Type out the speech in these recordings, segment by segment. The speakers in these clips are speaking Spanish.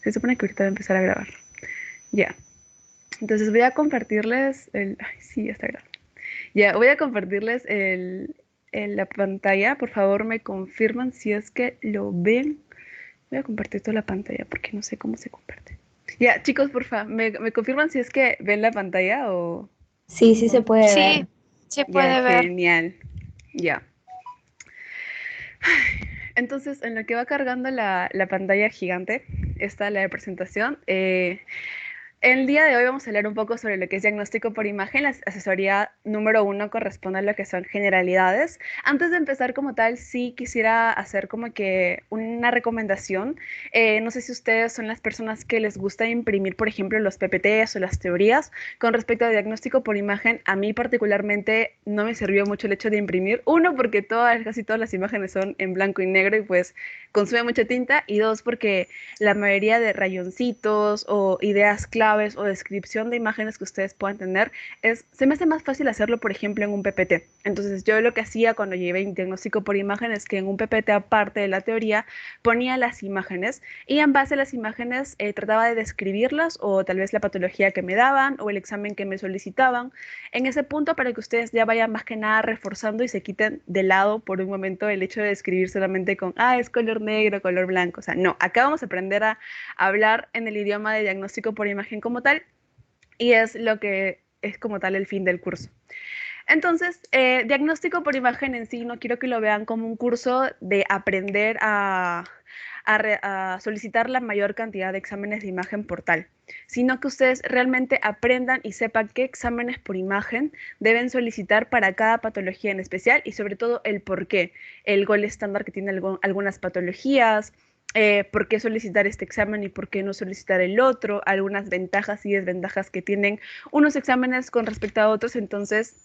Se supone que ahorita voy a empezar a grabar. Ya. Entonces voy a compartirles el... Ay, sí, ya está grabando. Ya, voy a compartirles la pantalla. Por favor, me confirman si es que lo ven. Voy a compartir toda la pantalla porque no sé cómo se comparte. Ya, chicos, por favor, ¿me confirman si es que ven la pantalla o...? Sí, sí se puede ver. Sí, se Ya, puede ver. genial. Ya. Entonces, en lo que va cargando la pantalla gigante, está la de presentación. El día de hoy vamos a hablar un poco sobre lo que es diagnóstico por imagen. La asesoría número 1 corresponde a lo que son generalidades. Antes de empezar como tal, sí quisiera hacer como que una recomendación. No sé si ustedes son las personas que les gusta imprimir, por ejemplo, los PPTs o las teorías. Con respecto a diagnóstico por imagen, a mí particularmente no me sirvió mucho el hecho de imprimir. Uno, porque casi todas las imágenes son en blanco y negro y pues consume mucha tinta. Y dos, porque la mayoría de rayoncitos o ideas claves o descripción de imágenes que ustedes puedan tener, se me hace más fácil hacerlo, por ejemplo, en un PPT. Entonces, yo lo que hacía cuando llevé diagnóstico por imagen es que en un PPT, aparte de la teoría, ponía las imágenes y en base a las imágenes trataba de describirlas o tal vez la patología que me daban o el examen que me solicitaban. En ese punto, para que ustedes ya vayan más que nada reforzando y se quiten de lado por un momento el hecho de escribir solamente con, es color negro, color blanco. O sea, no, acá vamos a aprender a hablar en el idioma de diagnóstico por imagen como tal y es lo que es como tal el fin del curso. Entonces, diagnóstico por imagen en sí, no quiero que lo vean como un curso de aprender a solicitar la mayor cantidad de exámenes de imagen por tal, sino que ustedes realmente aprendan y sepan qué exámenes por imagen deben solicitar para cada patología en especial y sobre todo el por qué, el gol estándar que tiene algunas patologías, por qué solicitar este examen y por qué no solicitar el otro, algunas ventajas y desventajas que tienen unos exámenes con respecto a otros. Entonces,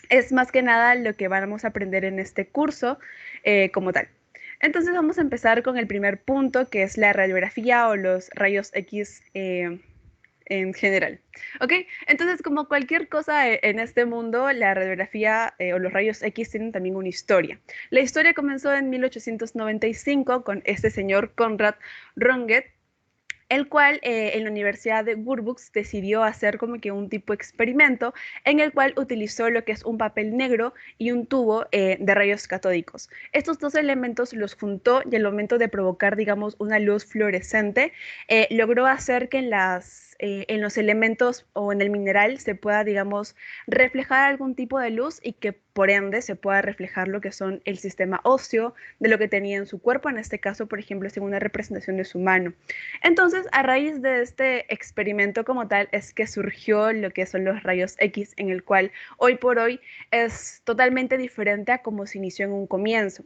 es más que nada lo que vamos a aprender en este curso como tal. Entonces vamos a empezar con el primer punto, que es la radiografía o los rayos X en general. ¿Ok? Entonces, como cualquier cosa en este mundo, la radiografía o los rayos X tienen también una historia. La historia comenzó en 1895 con este señor Conrad Röntgen, el cual en la Universidad de Würzburg decidió hacer como que un tipo de experimento en el cual utilizó lo que es un papel negro y un tubo de rayos catódicos. Estos dos elementos los juntó y al momento de provocar, digamos, una luz fluorescente, logró hacer que en los elementos o en el mineral se pueda, digamos, reflejar algún tipo de luz y que por ende se pueda reflejar lo que son el sistema óseo de lo que tenía en su cuerpo, en este caso, por ejemplo, según una representación de su mano. Entonces, a raíz de este experimento como tal, es que surgió lo que son los rayos X, en el cual hoy por hoy es totalmente diferente a como se inició en un comienzo.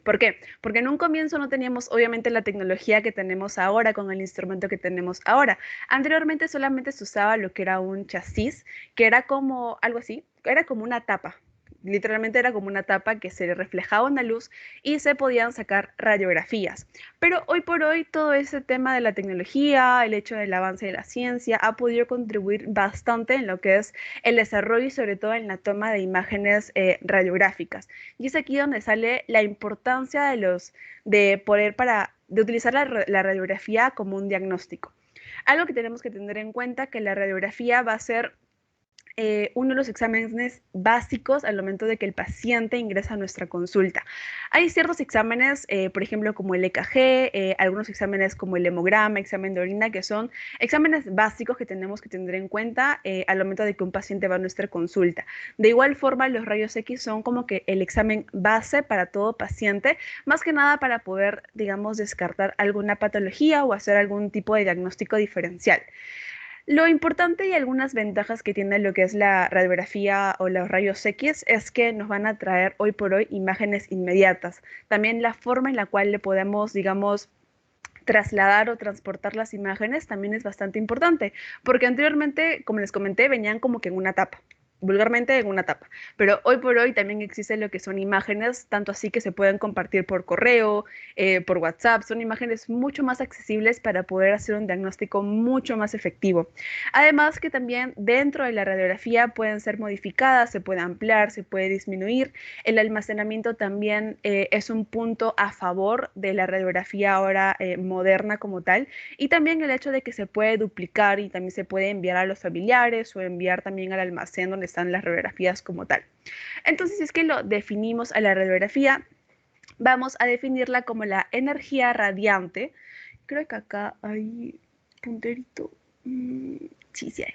¿Por qué? Porque en un comienzo no teníamos obviamente la tecnología que tenemos ahora con el instrumento que tenemos ahora. Anteriormente solamente se usaba lo que era un chasis, que era como algo así, era como una tapa. Literalmente era como una tapa que se reflejaba en la luz y se podían sacar radiografías. Pero hoy por hoy todo ese tema de la tecnología, el hecho del avance de la ciencia, ha podido contribuir bastante en lo que es el desarrollo y sobre todo en la toma de imágenes radiográficas. Y es aquí donde sale la importancia de utilizar la radiografía como un diagnóstico. Algo que tenemos que tener en cuenta que la radiografía va a ser uno de los exámenes básicos al momento de que el paciente ingresa a nuestra consulta. Hay ciertos exámenes, por ejemplo, como el EKG, algunos exámenes como el hemograma, examen de orina, que son exámenes básicos que tenemos que tener en cuenta al momento de que un paciente va a nuestra consulta. De igual forma, los rayos X son como que el examen base para todo paciente, más que nada para poder, digamos, descartar alguna patología o hacer algún tipo de diagnóstico diferencial. Lo importante y algunas ventajas que tiene lo que es la radiografía o los rayos X es que nos van a traer hoy por hoy imágenes inmediatas. También la forma en la cual le podemos, digamos, trasladar o transportar las imágenes también es bastante importante, porque anteriormente, como les comenté, venían como que en una tapa. vulgarmente en una tapa. Pero hoy por hoy también existen lo que son imágenes, tanto así que se pueden compartir por correo, por WhatsApp. Son imágenes mucho más accesibles para poder hacer un diagnóstico mucho más efectivo. Además que también dentro de la radiografía pueden ser modificadas, se puede ampliar, se puede disminuir. El almacenamiento también es un punto a favor de la radiografía ahora moderna como tal. Y también el hecho de que se puede duplicar y también se puede enviar a los familiares o enviar también al almacén donde están las radiografías como tal. Entonces, si es que lo definimos a la radiografía, vamos a definirla como la energía radiante. Creo que acá hay punterito. Sí, sí hay.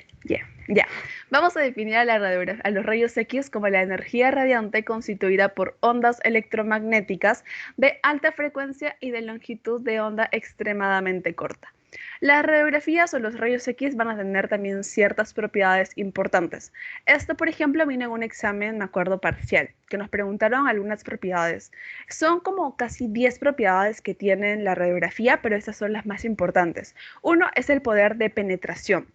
Ya. Vamos a definir a los rayos X como la energía radiante constituida por ondas electromagnéticas de alta frecuencia y de longitud de onda extremadamente corta. Las radiografías o los rayos X van a tener también ciertas propiedades importantes. Esto, por ejemplo, vino en un examen, me acuerdo, parcial, que nos preguntaron algunas propiedades. Son como casi 10 propiedades que tienen la radiografía, pero estas son las más importantes. Uno es el poder de penetración.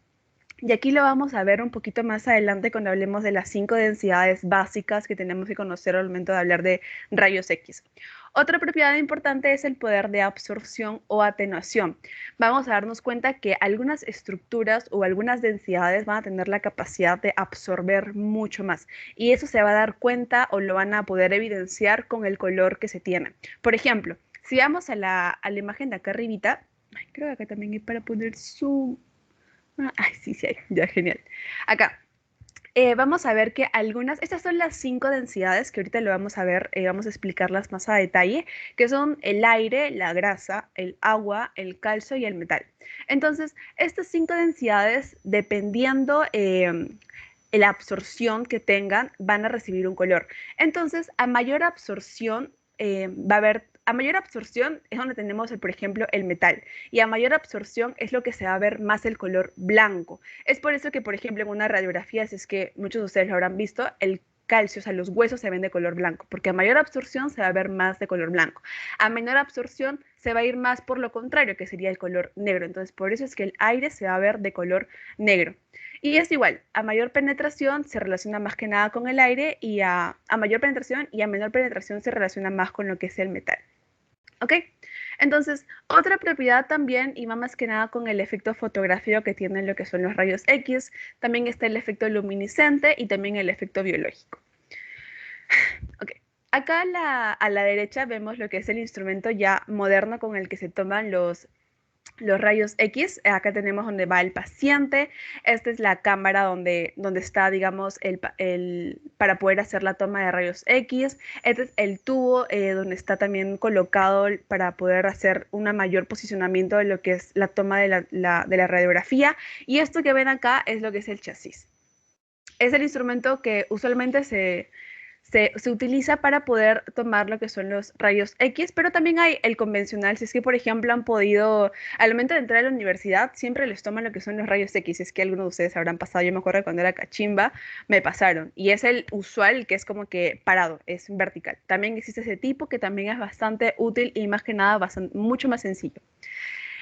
Y aquí lo vamos a ver un poquito más adelante cuando hablemos de las 5 densidades básicas que tenemos que conocer al momento de hablar de rayos X. Otra propiedad importante es el poder de absorción o atenuación. Vamos a darnos cuenta que algunas estructuras o algunas densidades van a tener la capacidad de absorber mucho más. Y eso se va a dar cuenta o lo van a poder evidenciar con el color que se tiene. Por ejemplo, si vamos a la imagen de acá arribita, creo que acá también hay para poner zoom. Ay, sí, sí hay. Ya, genial. Acá. Vamos a ver que estas son las 5 densidades que ahorita lo vamos a ver, vamos a explicarlas más a detalle, que son el aire, la grasa, el agua, el calcio y el metal. Entonces, estas 5 densidades, dependiendo la absorción que tengan, van a recibir un color. Entonces, a mayor absorción a mayor absorción es donde tenemos, por ejemplo, el metal. Y a mayor absorción es lo que se va a ver más el color blanco. Es por eso que, por ejemplo, en una radiografía, si es que muchos de ustedes lo habrán visto, el calcio, o sea, los huesos se ven de color blanco, porque a mayor absorción se va a ver más de color blanco. A menor absorción se va a ir más por lo contrario, que sería el color negro. Entonces, por eso es que el aire se va a ver de color negro. Y es igual, a mayor penetración se relaciona más que nada con el aire y a mayor penetración y a menor penetración se relaciona más con lo que es el metal. ¿Ok? Entonces, otra propiedad también, y va más que nada con el efecto fotográfico que tienen lo que son los rayos X, también está el efecto luminiscente y también el efecto biológico. Ok, acá a la derecha vemos lo que es el instrumento ya moderno con el que se toman los rayos X. Acá tenemos donde va el paciente. Esta es la cámara donde está, digamos, para poder hacer la toma de rayos X. Este es el tubo donde está también colocado para poder hacer un mayor posicionamiento de lo que es la toma de la radiografía. Y esto que ven acá es lo que es el chasis. Es el instrumento que usualmente se utiliza para poder tomar lo que son los rayos X, pero también hay el convencional. Si es que, por ejemplo, han podido, al momento de entrar a la universidad, siempre les toman lo que son los rayos X. Si es que algunos de ustedes habrán pasado, yo me acuerdo cuando era cachimba, me pasaron. Y es el usual, que es como que parado, es vertical. También existe ese tipo que también es bastante útil y más que nada mucho más sencillo.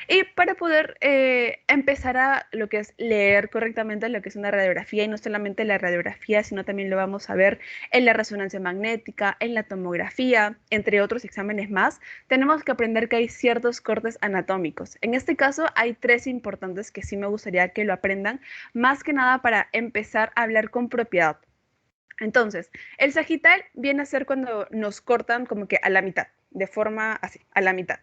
Y para poder empezar a lo que es leer correctamente lo que es una radiografía, y no solamente la radiografía, sino también lo vamos a ver en la resonancia magnética, en la tomografía, entre otros exámenes más, tenemos que aprender que hay ciertos cortes anatómicos. En este caso hay 3 importantes que sí me gustaría que lo aprendan, más que nada para empezar a hablar con propiedad. Entonces, el sagital viene a ser cuando nos cortan como que a la mitad, de forma así, a la mitad.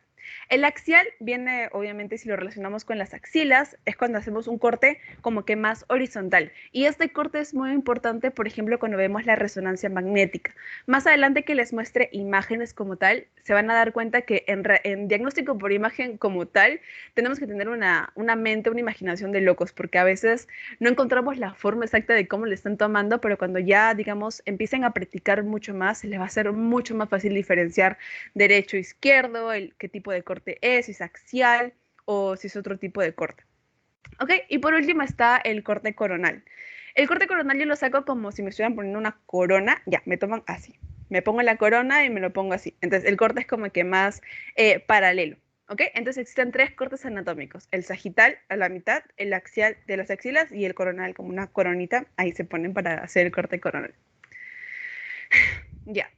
El axial viene, obviamente, si lo relacionamos con las axilas, es cuando hacemos un corte como que más horizontal. Y este corte es muy importante, por ejemplo, cuando vemos la resonancia magnética. Más adelante que les muestre imágenes como tal, se van a dar cuenta que en diagnóstico por imagen como tal, tenemos que tener una mente, una imaginación de locos, porque a veces no encontramos la forma exacta de cómo le están tomando, pero cuando ya, digamos, empiecen a practicar mucho más, se les va a hacer mucho más fácil diferenciar derecho, izquierdo, qué tipo de corte es, si es axial o si es otro tipo de corte. ¿Ok? Y por último está el corte coronal. El corte coronal yo lo saco como si me estuvieran poniendo una corona. Ya, me así. Me pongo la corona y me lo pongo así. Entonces el corte es como que más paralelo. ¿Ok? Entonces existen tres cortes anatómicos, el sagital a la mitad, el axial de las axilas y el coronal como una coronita, ahí se ponen para hacer el corte coronal. Ya.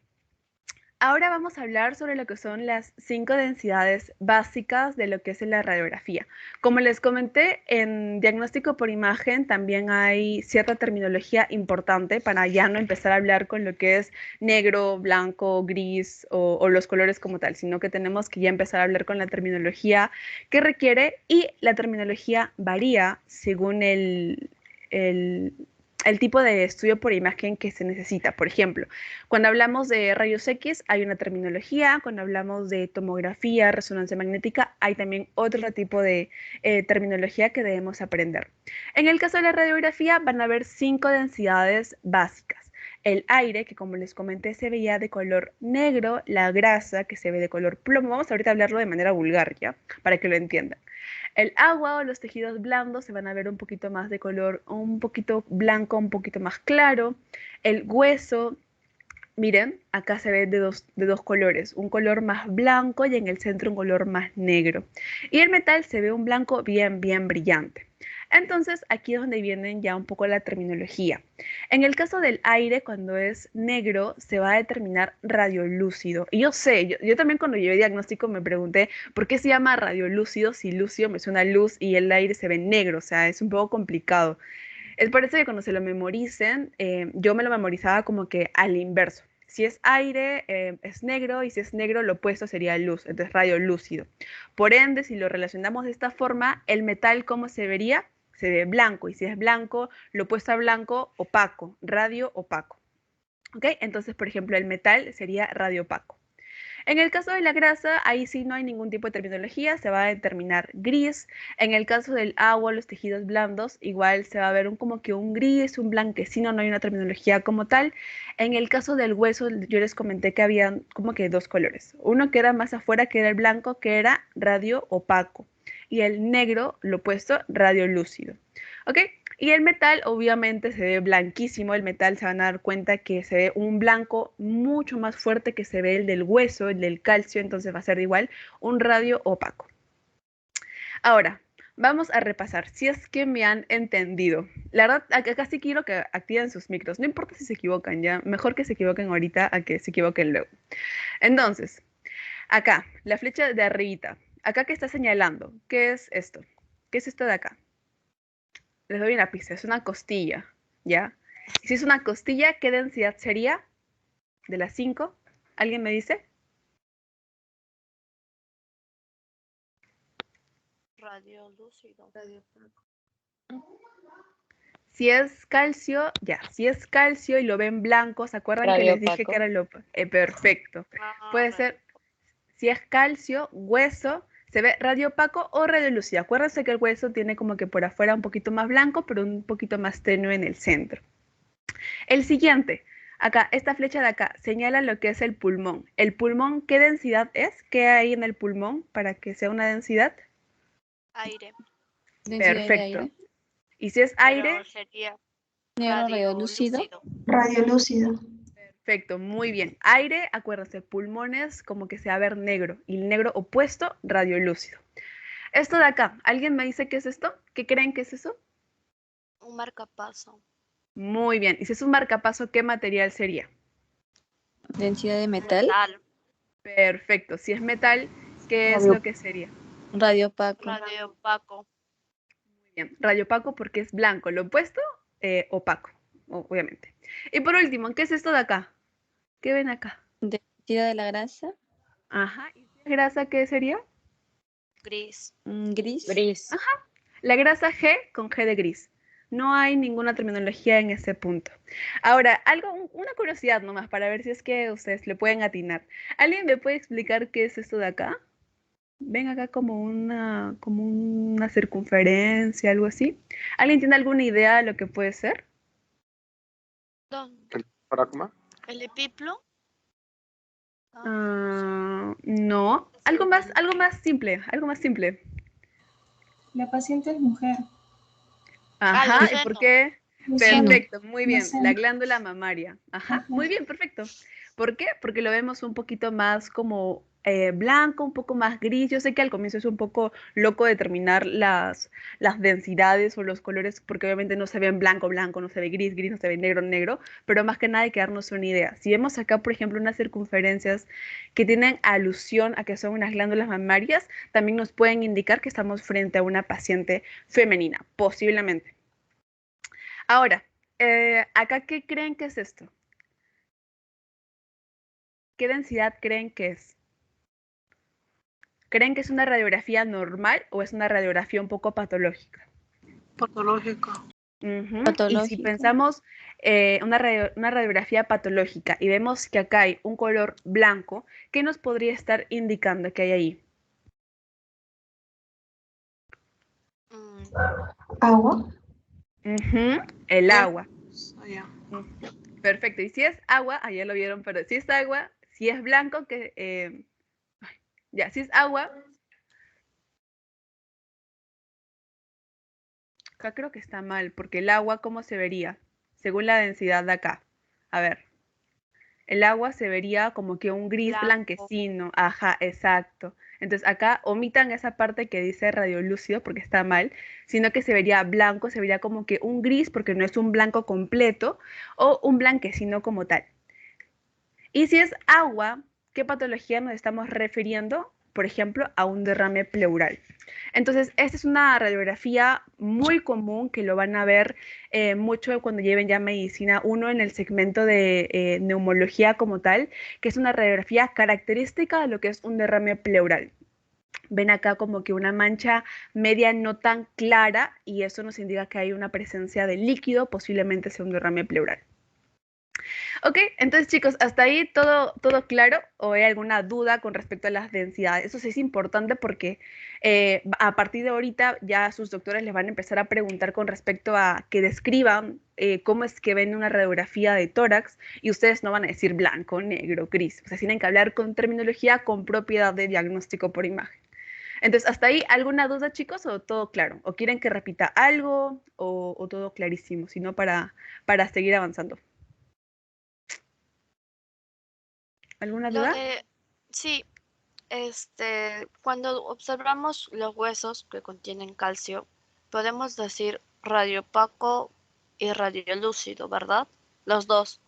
Ahora vamos a hablar sobre lo que son las 5 densidades básicas de lo que es la radiografía. Como les comenté, en diagnóstico por imagen también hay cierta terminología importante para ya no empezar a hablar con lo que es negro, blanco, gris o los colores como tal, sino que tenemos que ya empezar a hablar con la terminología que requiere y la terminología varía según el el tipo de estudio por imagen que se necesita. Por ejemplo, cuando hablamos de rayos X hay una terminología, cuando hablamos de tomografía, resonancia magnética, hay también otro tipo de terminología que debemos aprender. En el caso de la radiografía van a haber 5 densidades básicas. El aire, que como les comenté se veía de color negro, la grasa, que se ve de color plomo. Vamos ahorita a hablarlo de manera vulgar, ¿ya? Para que lo entiendan. El agua o los tejidos blandos se van a ver un poquito más de color, un poquito blanco, un poquito más claro. El hueso, miren, acá se ve de dos colores, un color más blanco y en el centro un color más negro. Y el metal se ve un blanco bien, bien brillante. Entonces, aquí es donde vienen ya un poco la terminología. En el caso del aire, cuando es negro, se va a determinar radiolúcido. Y yo sé, yo también cuando llevé diagnóstico me pregunté por qué se llama radiolúcido si lúcido me suena luz y el aire se ve negro. O sea, es un poco complicado. Es por eso que cuando se lo memoricen, yo me lo memorizaba como que al inverso. Si es aire, es negro, y si es negro, lo opuesto sería luz, entonces radio lúcido. Por ende, si lo relacionamos de esta forma, el metal, ¿cómo se vería? Se ve blanco, y si es blanco, lo opuesto a blanco, opaco, radio opaco. ¿Ok? Entonces, por ejemplo, el metal sería radio opaco. En el caso de la grasa, ahí sí no hay ningún tipo de terminología, se va a determinar gris. En el caso del agua, los tejidos blandos, igual se va a ver como que un gris, un blanquecino, no hay una terminología como tal. En el caso del hueso, yo les comenté que había como que dos colores. Uno que era más afuera, que era el blanco, que era radio opaco. Y el negro, lo opuesto, radio lúcido. ¿Ok? Y el metal obviamente se ve blanquísimo, el metal se van a dar cuenta que se ve un blanco mucho más fuerte que se ve el del hueso, el del calcio, entonces va a ser igual un radio opaco. Ahora, vamos a repasar, si es que me han entendido. La verdad, acá sí quiero que activen sus micros, no importa si se equivocan ya, mejor que se equivoquen ahorita a que se equivoquen luego. Entonces, acá, la flecha de arribita, acá que está señalando, ¿qué es esto? ¿Qué es esto de acá? Les doy una pista, es una costilla, ¿ya? Y si es una costilla, ¿qué densidad sería de las 5? ¿Alguien me dice? Radiolúcido. Si es calcio, ya, si es calcio y lo ven blanco, ¿se acuerdan que les dije que era lo perfecto? Puede ser, si es calcio, hueso, se ve radio opaco o radiolúcido. Acuérdense que el hueso tiene como que por afuera un poquito más blanco, pero un poquito más tenue en el centro. El siguiente, acá, esta flecha de acá, señala lo que es el pulmón. ¿El pulmón qué densidad es? ¿Qué hay en el pulmón para que sea una densidad? Aire. Densidad de Perfecto. aire. Y si es aire, Pero sería Negro radiolúcido. Radiolúcido. perfecto, muy bien. Aire, acuérdense, pulmones como que se va a ver negro. Y el negro opuesto, radiolúcido. Esto de acá, ¿alguien me dice qué es esto? ¿Qué creen que es eso? un marcapaso. Muy bien. Y si es un marcapaso, ¿qué material sería? Densidad de metal. Metal. Perfecto. Si es metal, ¿qué es lo que sería? Radio opaco. Radio opaco. Muy bien. Radio opaco porque es blanco. Lo opuesto, opaco, obviamente. Y por último, ¿qué es esto de acá? ¿Qué ven acá? Densidad de la grasa. Ajá. ¿Y si es grasa, qué sería? Gris. Gris. Gris. La grasa G con G de gris. No hay ninguna terminología en ese punto. Ahora, una curiosidad nomás para ver si es que ustedes le pueden atinar. ¿Alguien me puede explicar qué es esto de acá? Ven acá como una circunferencia, algo así. ¿Alguien tiene alguna idea de lo que puede ser? ¿El ¿Paracma? epiplo? No. Algo más simple, algo más simple. La paciente es mujer. Ajá, los ¿y por senos. qué? Los senos. Perfecto, muy bien. Los senos. La glándula mamaria. Ajá, muy bien, perfecto. ¿Por qué? Porque lo vemos un poquito más como blanco, un poco más gris. Yo sé que al comienzo es un poco loco determinar las densidades o los colores, porque obviamente no se ve en blanco, blanco, no se ve gris, gris, no se ve negro, negro, pero más que nada hay que darnos una idea. Si vemos acá, por ejemplo, unas circunferencias que tienen alusión a que son unas glándulas mamarias, también nos pueden indicar que estamos frente a una paciente femenina, posiblemente. Ahora, acá, ¿qué creen que es esto? ¿Qué densidad creen que es? ¿Creen que es una radiografía normal o es una radiografía un poco patológica? Patológica. Ujú. Y si Patológica. pensamos una radiografía patológica y vemos que acá hay un color blanco, ¿qué nos podría estar indicando que hay ahí? Agua. Ujú, el agua. Ya. Perfecto. Y si es agua, ya lo vieron, pero si es agua, si es blanco, ya, si es agua, acá creo que está mal, porque el agua, ¿cómo se vería? Según la densidad de acá. A ver, el agua se vería como que un gris Blanco. blanquecino. Ajá, exacto. Entonces acá omitan esa parte que dice radiolúcido porque está mal, sino que se vería blanco, se vería como que un gris porque no es un blanco completo o un blanquecino como tal. Y si es agua, ¿qué patología nos estamos refiriendo? Por ejemplo, a un derrame pleural. Entonces, esta es una radiografía muy común que lo van a ver mucho cuando lleven ya medicina 1 en el segmento de neumología como tal, que es una radiografía característica de lo que es un derrame pleural. Ven acá como que una mancha media no tan clara y eso nos indica que hay una presencia de líquido, posiblemente sea un derrame pleural. Ok, entonces chicos, ¿hasta ahí todo claro o hay alguna duda con respecto a las densidades? Eso sí es importante porque a partir de ahorita ya sus doctores les van a empezar a preguntar con respecto a que describan cómo es que ven una radiografía de tórax y ustedes no van a decir blanco, negro, gris. O sea, tienen que hablar con terminología, con propiedad de diagnóstico por imagen. Entonces, ¿hasta ahí alguna duda chicos o todo claro? ¿O quieren que repita algo o todo clarísimo? Si no, para seguir avanzando. ¿Alguna Lo duda? de, sí, cuando observamos los huesos que contienen calcio, podemos decir radiopaco y radiolúcido, ¿verdad? Los dos.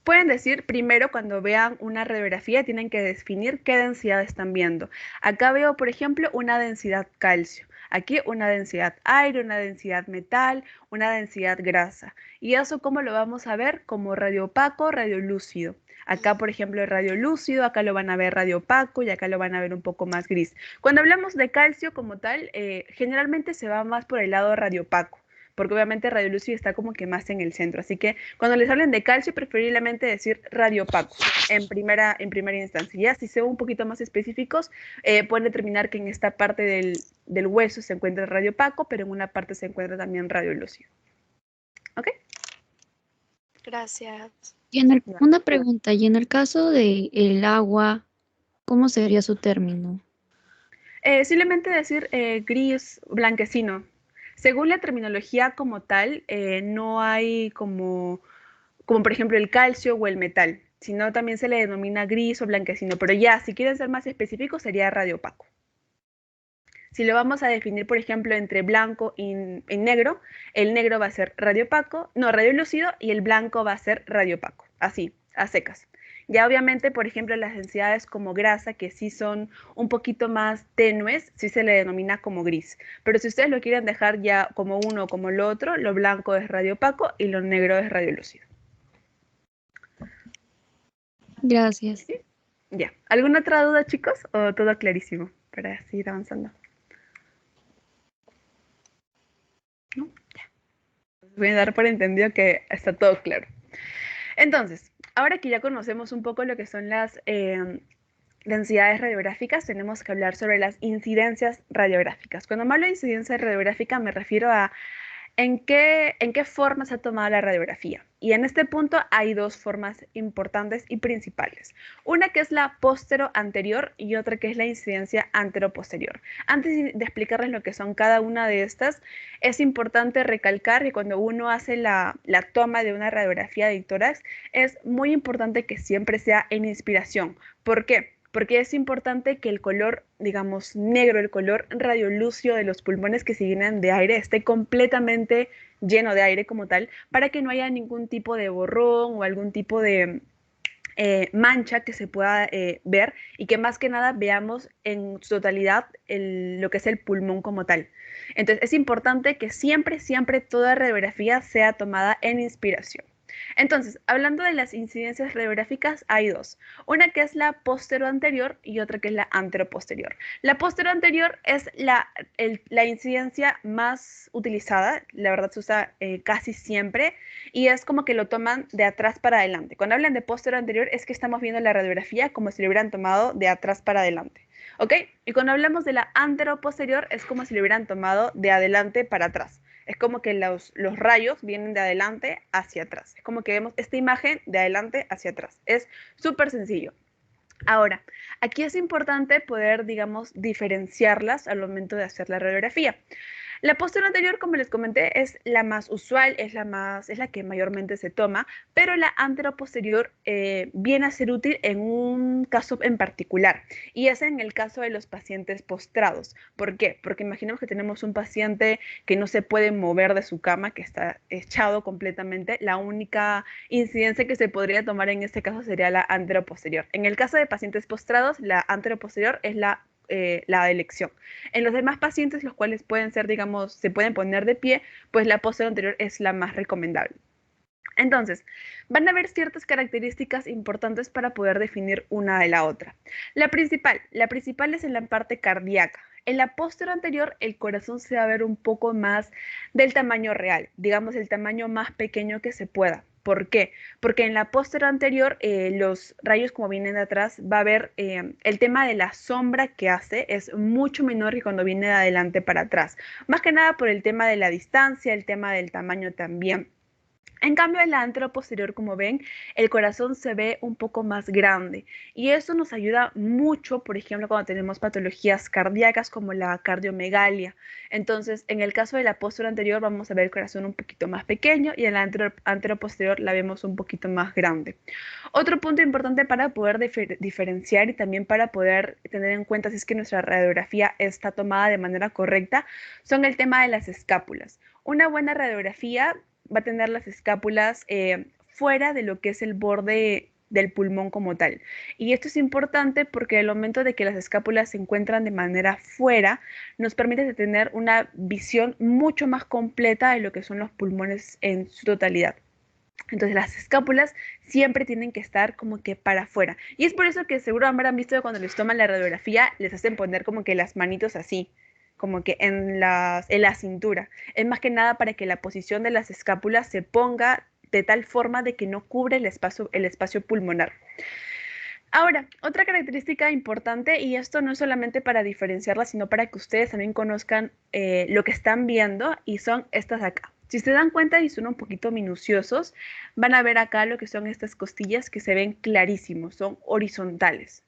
Pueden decir primero cuando vean una radiografía, tienen que definir qué densidad están viendo. Acá veo, por ejemplo, una densidad calcio. Aquí una densidad aire, una densidad metal, una densidad grasa. ¿Y eso cómo lo vamos a ver? Como radiopaco, radiolúcido. Acá, por ejemplo, el radiolúcido, acá lo van a ver radiopaco y acá lo van a ver un poco más gris. Cuando hablamos de calcio como tal, generalmente se va más por el lado radiopaco, porque obviamente radiolúcido está como que más en el centro. Así que cuando les hablen de calcio, preferiblemente decir radiopaco en primera instancia. Ya si son un poquito más específicos, pueden determinar que en esta parte del hueso se encuentra radiopaco, pero en una parte se encuentra también radiolúcido. ¿Ok? Gracias. Ya. Una pregunta, y en el caso de el agua, ¿cómo sería su término? Simplemente decir gris, blanquecino. Según la terminología como tal, no hay como por ejemplo el calcio o el metal, sino también se le denomina gris o blanquecino, pero ya, si quieren ser más específicos, sería radiopaco. Si lo vamos a definir, por ejemplo, entre blanco y negro, el negro va a ser radiopaco, no, radiolúcido, y el blanco va a ser radiopaco, así, a secas. Ya obviamente, por ejemplo, las densidades como grasa, que sí son un poquito más tenues, sí se le denomina como gris. Pero si ustedes lo quieren dejar ya como uno o como lo otro, lo blanco es radiopaco y lo negro es radiolúcido. Gracias. Ya. ¿Alguna otra duda, chicos? ¿O todo clarísimo para seguir avanzando? ¿No? Ya. Voy a dar por entendido que está todo claro. Entonces, ahora que ya conocemos un poco lo que son las densidades radiográficas, tenemos que hablar sobre las incidencias radiográficas. Cuando me hablo de incidencia radiográfica me refiero a ¿en qué forma se ha tomado la radiografía? Y en este punto hay dos formas importantes y principales. Una que es la póstero-anterior y otra que es la incidencia antero-posterior. Antes de explicarles lo que son cada una de estas, es importante recalcar que cuando uno hace la toma de una radiografía de tórax, es muy importante que siempre sea en inspiración. ¿Por qué? porque es importante que el color, digamos, negro, el color radiolúcido de los pulmones que se llenan de aire esté completamente lleno de aire como tal, para que no haya ningún tipo de borrón o algún tipo de mancha que se pueda ver y que más que nada veamos en su totalidad lo que es el pulmón como tal. Entonces es importante que siempre, siempre toda radiografía sea tomada en inspiración. Entonces, hablando de las incidencias radiográficas, hay dos. Una que es la posterior-anterior y otra que es la anteroposterior. La posterior-anterior es la incidencia más utilizada, la verdad se usa casi siempre, y es como que lo toman de atrás para adelante. Cuando hablan de posterior-anterior es que estamos viendo la radiografía como si lo hubieran tomado de atrás para adelante. ¿Ok? Y cuando hablamos de la anteroposterior es como si lo hubieran tomado de adelante para atrás. Es como que los rayos vienen de adelante hacia atrás. Es como que vemos esta imagen de adelante hacia atrás. Es súper sencillo. Ahora, aquí es importante poder, digamos, diferenciarlas al momento de hacer la radiografía. La postura anterior, como les comenté, es la más usual, es la que mayormente se toma, pero la anteroposterior viene a ser útil en un caso en particular, y es en el caso de los pacientes postrados. ¿Por qué? Porque imaginemos que tenemos un paciente que no se puede mover de su cama, que está echado completamente. La única incidencia que se podría tomar en este caso sería la anteroposterior. En el caso de pacientes postrados, la anteroposterior es la de elección. En los demás pacientes, los cuales pueden ser, digamos, se pueden poner de pie, pues la postura anterior es la más recomendable. Entonces, van a haber ciertas características importantes para poder definir una de la otra. La principal es en la parte cardíaca. En la postura anterior, el corazón se va a ver un poco más del tamaño real, digamos el tamaño más pequeño que se pueda. ¿Por qué? Porque en la postura anterior, los rayos como vienen de atrás, va a haber el tema de la sombra que hace es mucho menor que cuando viene de adelante para atrás. Más que nada por el tema de la distancia, el tema del tamaño también. En cambio, en la anteroposterior, como ven, el corazón se ve un poco más grande y eso nos ayuda mucho, por ejemplo, cuando tenemos patologías cardíacas como la cardiomegalia. Entonces, en el caso de la postura anterior vamos a ver el corazón un poquito más pequeño y en la anteroposterior la vemos un poquito más grande. Otro punto importante para poder diferenciar y también para poder tener en cuenta si es que nuestra radiografía está tomada de manera correcta son el tema de las escápulas. Una buena radiografía va a tener las escápulas fuera de lo que es el borde del pulmón como tal. Y esto es importante porque al momento de que las escápulas se encuentran de manera fuera, nos permite tener una visión mucho más completa de lo que son los pulmones en su totalidad. Entonces las escápulas siempre tienen que estar como que para afuera. Y es por eso que seguro habrán visto que cuando les toman la radiografía, les hacen poner como que las manitos así, como que en la cintura. Es más que nada para que la posición de las escápulas se ponga de tal forma de que no cubre el espacio pulmonar. Ahora, otra característica importante, y esto no es solamente para diferenciarla, sino para que ustedes también conozcan lo que están viendo, y son estas de acá. Si se dan cuenta y son un poquito minuciosos, van a ver acá lo que son estas costillas que se ven clarísimos, son horizontales.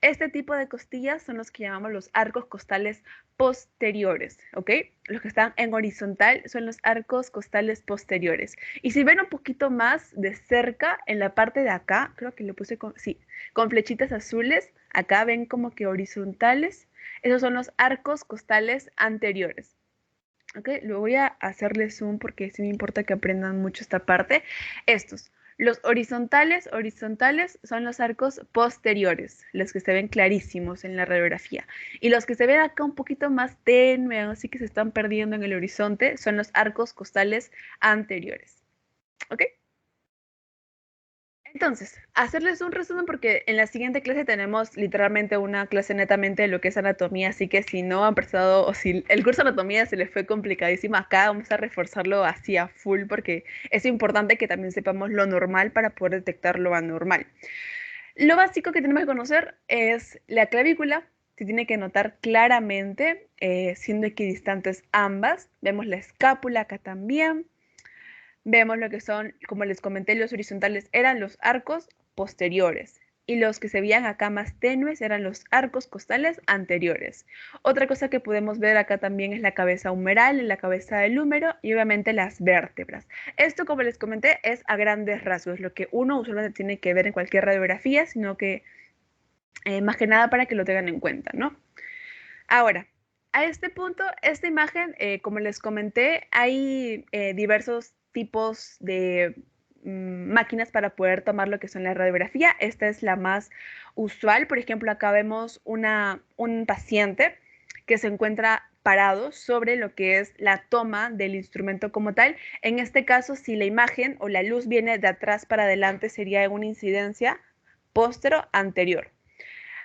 Este tipo de costillas son los que llamamos los arcos costales posteriores, ¿ok? Los que están en horizontal son los arcos costales posteriores. Y si ven un poquito más de cerca, en la parte de acá, creo que le puse con flechitas azules, acá ven como que horizontales, esos son los arcos costales anteriores. ¿Ok? Lo voy a hacerle zoom porque sí me importa que aprendan mucho esta parte. Estos. Los horizontales son los arcos posteriores, los que se ven clarísimos en la radiografía. Y los que se ven acá un poquito más tenue, así que se están perdiendo en el horizonte, son los arcos costales anteriores. ¿Ok? Entonces, hacerles un resumen porque en la siguiente clase tenemos literalmente una clase netamente de lo que es anatomía, así que si no han prestado o si el curso de anatomía se les fue complicadísimo acá, vamos a reforzarlo así a full porque es importante que también sepamos lo normal para poder detectar lo anormal. Lo básico que tenemos que conocer es la clavícula, se tiene que notar claramente, siendo equidistantes ambas. Vemos la escápula acá también. Vemos lo que son, como les comenté, los horizontales eran los arcos posteriores y los que se veían acá más tenues eran los arcos costales anteriores. Otra cosa que podemos ver acá también es la cabeza humeral, la cabeza del húmero y obviamente las vértebras. Esto, como les comenté, es a grandes rasgos, lo que uno usualmente tiene que ver en cualquier radiografía, sino que Más que nada para que lo tengan en cuenta, ¿no? Ahora, a este punto, esta imagen, como les comenté, hay diversos tipos de máquinas para poder tomar lo que son la radiografía. Esta es la más usual. Por ejemplo, acá vemos un paciente que se encuentra parado sobre lo que es la toma del instrumento como tal. En este caso, si la imagen o la luz viene de atrás para adelante, sería una incidencia póstero-anterior.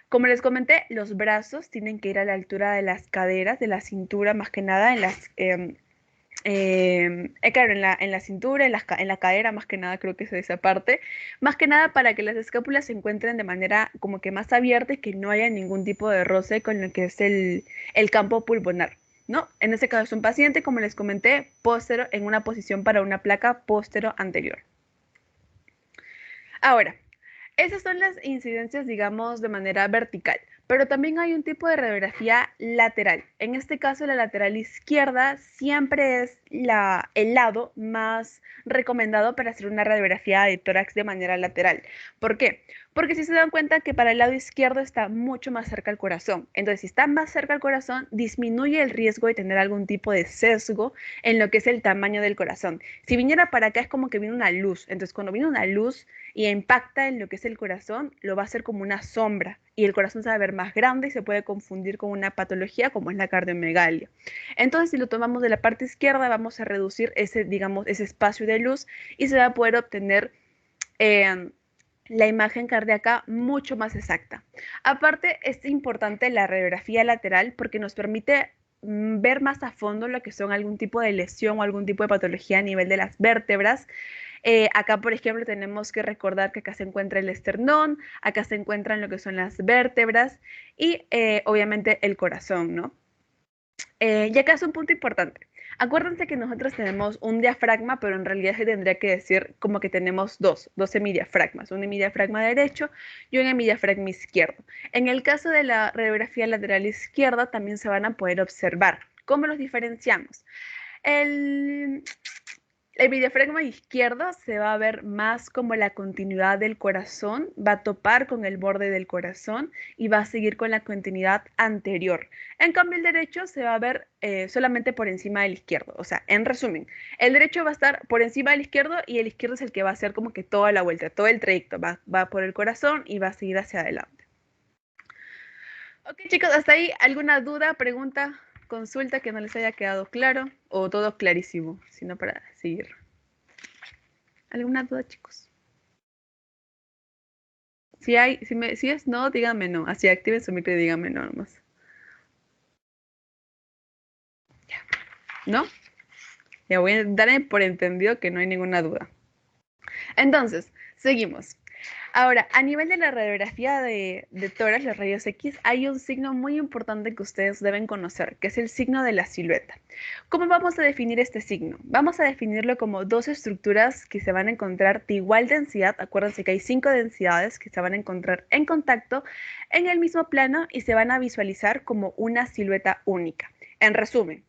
Como les comenté, los brazos tienen que ir a la altura de las caderas, de la cintura, más que nada en las, claro, en la cintura, en la cadera, más que nada creo que es esa parte, más que nada para que las escápulas se encuentren de manera como que más abierta y que no haya ningún tipo de roce con lo que es el campo pulmonar, ¿no? En este caso es un paciente, como les comenté, póstero, en una posición para una placa póstero anterior. Ahora, esas son las incidencias, digamos, de manera vertical, pero también hay un tipo de radiografía lateral. En este caso, la lateral izquierda siempre es el lado más recomendado para hacer una radiografía de tórax de manera lateral. ¿Por qué? Porque si se dan cuenta que para el lado izquierdo está mucho más cerca al corazón. Entonces, si está más cerca al corazón, disminuye el riesgo de tener algún tipo de sesgo en lo que es el tamaño del corazón. Si viniera para acá es como que viene una luz. Entonces, cuando viene una luz y impacta en lo que es el corazón, lo va a hacer como una sombra y el corazón se va a ver más grande y se puede confundir con una patología como es la cardiomegalia. Entonces, si lo tomamos de la parte izquierda, vamos a reducir ese, digamos, ese espacio de luz y se va a poder obtener la imagen cardíaca mucho más exacta. Aparte, es importante la radiografía lateral porque nos permite ver más a fondo lo que son algún tipo de lesión o algún tipo de patología a nivel de las vértebras. Acá, por ejemplo, tenemos que recordar que acá se encuentra el esternón, acá se encuentran lo que son las vértebras y obviamente el corazón, ¿no? Y acá es un punto importante. Acuérdense que nosotros tenemos un diafragma, pero en realidad se tendría que decir como que tenemos dos hemidiafragmas, un hemidiafragma derecho y un hemidiafragma izquierdo. En el caso de la radiografía lateral izquierda también se van a poder observar. ¿Cómo los diferenciamos? El hemidiafragma izquierdo se va a ver más como la continuidad del corazón, va a topar con el borde del corazón y va a seguir con la continuidad anterior. En cambio, el derecho se va a ver solamente por encima del izquierdo. O sea, en resumen, el derecho va a estar por encima del izquierdo y el izquierdo es el que va a hacer como que toda la vuelta, todo el trayecto. Va por el corazón y va a seguir hacia adelante. Ok, chicos, hasta ahí, ¿alguna duda, pregunta? Consulta que no les haya quedado claro o todo clarísimo, sino para seguir. ¿Alguna duda, chicos? Si es no, díganme no. Así activen su micro y díganme no nomás. Ya. ¿No? Ya voy a dar por entendido que no hay ninguna duda. Entonces, seguimos. Ahora, a nivel de la radiografía de tórax, los rayos X, hay un signo muy importante que ustedes deben conocer, que es el signo de la silueta. ¿Cómo vamos a definir este signo? Vamos a definirlo como dos estructuras que se van a encontrar de igual densidad. Acuérdense que hay 5 densidades que se van a encontrar en contacto en el mismo plano y se van a visualizar como una silueta única. En resumen,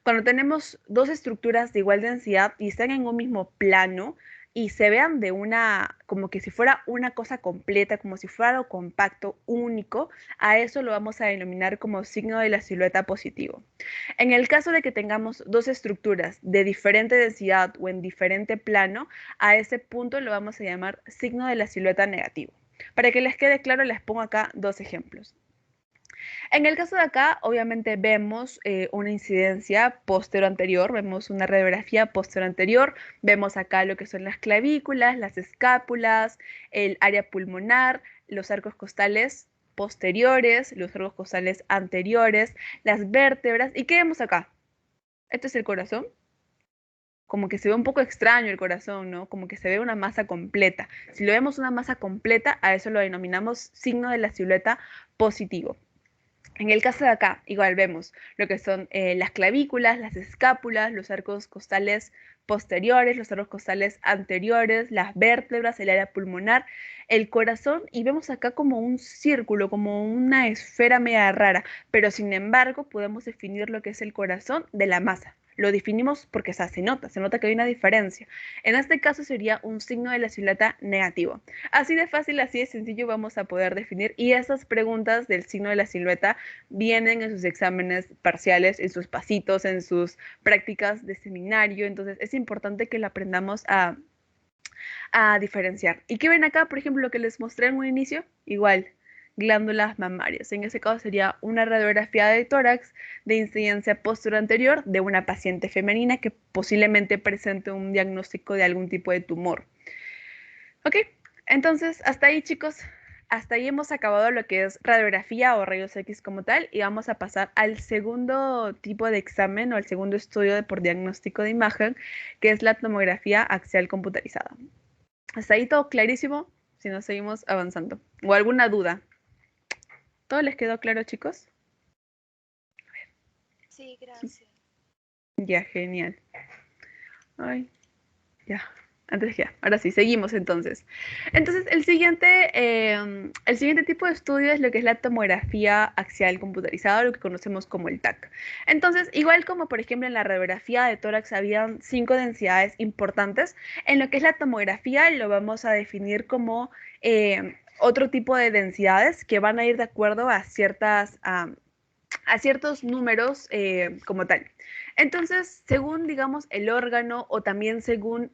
cuando tenemos dos estructuras de igual densidad y están en un mismo plano, y se vean de como que si fuera una cosa completa, como si fuera algo compacto, único, a eso lo vamos a denominar como signo de la silueta positivo. En el caso de que tengamos dos estructuras de diferente densidad o en diferente plano, a ese punto lo vamos a llamar signo de la silueta negativo. Para que les quede claro, les pongo acá dos ejemplos. En el caso de acá, obviamente vemos una incidencia postero-anterior, vemos una radiografía postero-anterior, vemos acá lo que son las clavículas, las escápulas, el área pulmonar, los arcos costales posteriores, los arcos costales anteriores, las vértebras. ¿Y qué vemos acá? Este es el corazón. Como que se ve un poco extraño el corazón, ¿no? Como que se ve una masa completa. Si lo vemos una masa completa, a eso lo denominamos signo de la silueta positivo. En el caso de acá, igual vemos lo que son las clavículas, las escápulas, los arcos costales posteriores, los arcos costales anteriores, las vértebras, el área pulmonar, el corazón, y vemos acá como un círculo, como una esfera media rara, pero sin embargo podemos definir lo que es el corazón de la masa. lo definimos porque se nota que hay una diferencia. En este caso sería un signo de la silueta negativo. Así de fácil, así de sencillo vamos a poder definir, y esas preguntas del signo de la silueta vienen en sus exámenes parciales, en sus pasitos, en sus prácticas de seminario. Entonces es importante que lo aprendamos a diferenciar. ¿Y qué ven acá? Por ejemplo, lo que les mostré en un inicio, igual, glándulas mamarias. En ese caso sería una radiografía de tórax de incidencia posterior anterior de una paciente femenina que posiblemente presente un diagnóstico de algún tipo de tumor. Ok, entonces hasta ahí, chicos. Hasta ahí hemos acabado lo que es radiografía o rayos X como tal, y vamos a pasar al segundo tipo de examen o al segundo estudio por diagnóstico de imagen, que es la tomografía axial computarizada. Hasta ahí todo clarísimo, si nos seguimos avanzando. ¿O alguna duda? ¿Todo les quedó claro, chicos? Sí, gracias. Ya, genial. Ay, ya. Antes ya. Ahora sí, seguimos entonces. Entonces, el siguiente tipo de estudio es lo que es la tomografía axial computarizada, lo que conocemos como el TAC. Entonces, igual como por ejemplo en la radiografía de tórax habían 5 densidades importantes, en lo que es la tomografía lo vamos a definir como otro tipo de densidades que van a ir de acuerdo a ciertos números como tal. Entonces, según, digamos, el órgano o también según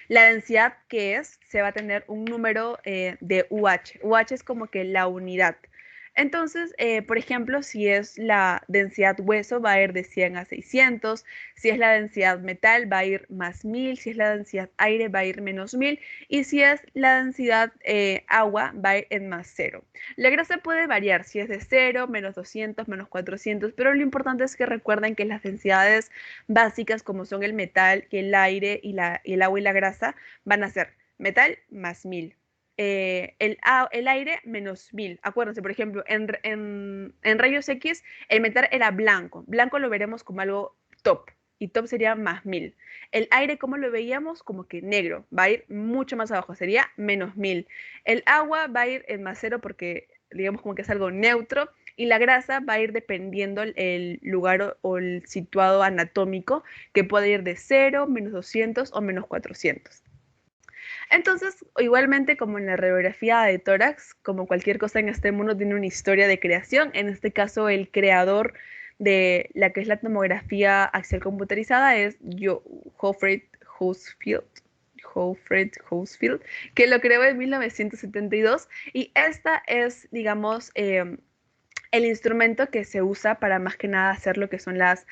la densidad que es, se va a tener un número de UH. UH es como que la unidad. Entonces, por ejemplo, si es la densidad hueso, va a ir de 100 a 600. Si es la densidad metal, va a ir más 1000. Si es la densidad aire, va a ir menos 1000. Y si es la densidad agua, va a ir en más 0. La grasa puede variar, si es de 0, menos 200, menos 400, pero lo importante es que recuerden que las densidades básicas, como son el metal, el aire y el agua y la grasa, van a ser metal más 1000. El aire menos 1000. Acuérdense, por ejemplo, en rayos X, el metal era blanco. Blanco lo veremos como algo top, y top sería más 1000. El aire, como lo veíamos, como que negro, va a ir mucho más abajo, sería menos 1000. El agua va a ir en más 0 porque digamos como que es algo neutro, y la grasa va a ir dependiendo el lugar o el situado anatómico, que puede ir de 0, menos 200 o menos 400. Entonces, igualmente como en la radiografía de tórax, como cualquier cosa en este mundo tiene una historia de creación. En este caso, el creador de la que es la tomografía axial computarizada es Alfred Housfield, que lo creó en 1972, y esta es, digamos, el instrumento que se usa para más que nada hacer lo que son las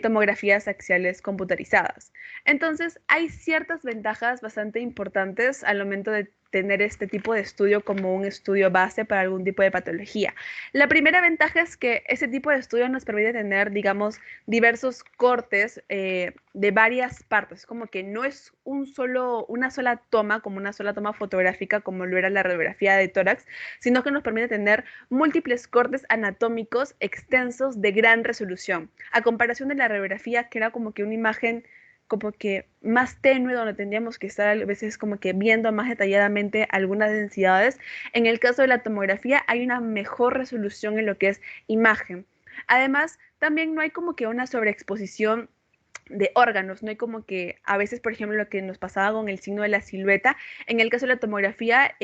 tomografías axiales computarizadas. Entonces, hay ciertas ventajas bastante importantes al momento de tener este tipo de estudio como un estudio base para algún tipo de patología. La primera ventaja es que ese tipo de estudio nos permite tener, digamos, diversos cortes de varias partes, como que no es una sola toma, como una sola toma fotográfica como lo era la radiografía de tórax, sino que nos permite tener múltiples cortes anatómicos extensos de gran resolución, a comparación de la radiografía, que era como que una imagen como que más tenue, donde tendríamos que estar a veces como que viendo más detalladamente algunas densidades. En el caso de la tomografía hay una mejor resolución en lo que es imagen. Además, también no hay como que una sobreexposición de órganos, no hay como que a veces, por ejemplo, lo que nos pasaba con el signo de la silueta. En el caso de la tomografía,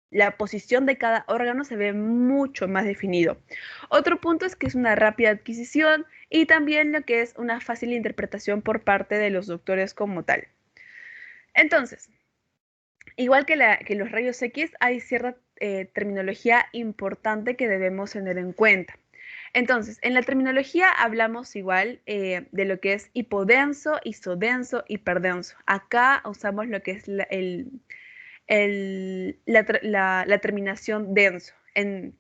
la posición de cada órgano se ve mucho más definido. Otro punto es que es una rápida adquisición, y también lo que es una fácil interpretación por parte de los doctores como tal. Entonces, igual que los rayos X, hay cierta terminología importante que debemos tener en cuenta. Entonces, en la terminología hablamos igual de lo que es hipodenso, isodenso, hiperdenso. Acá usamos lo que es la terminación denso. En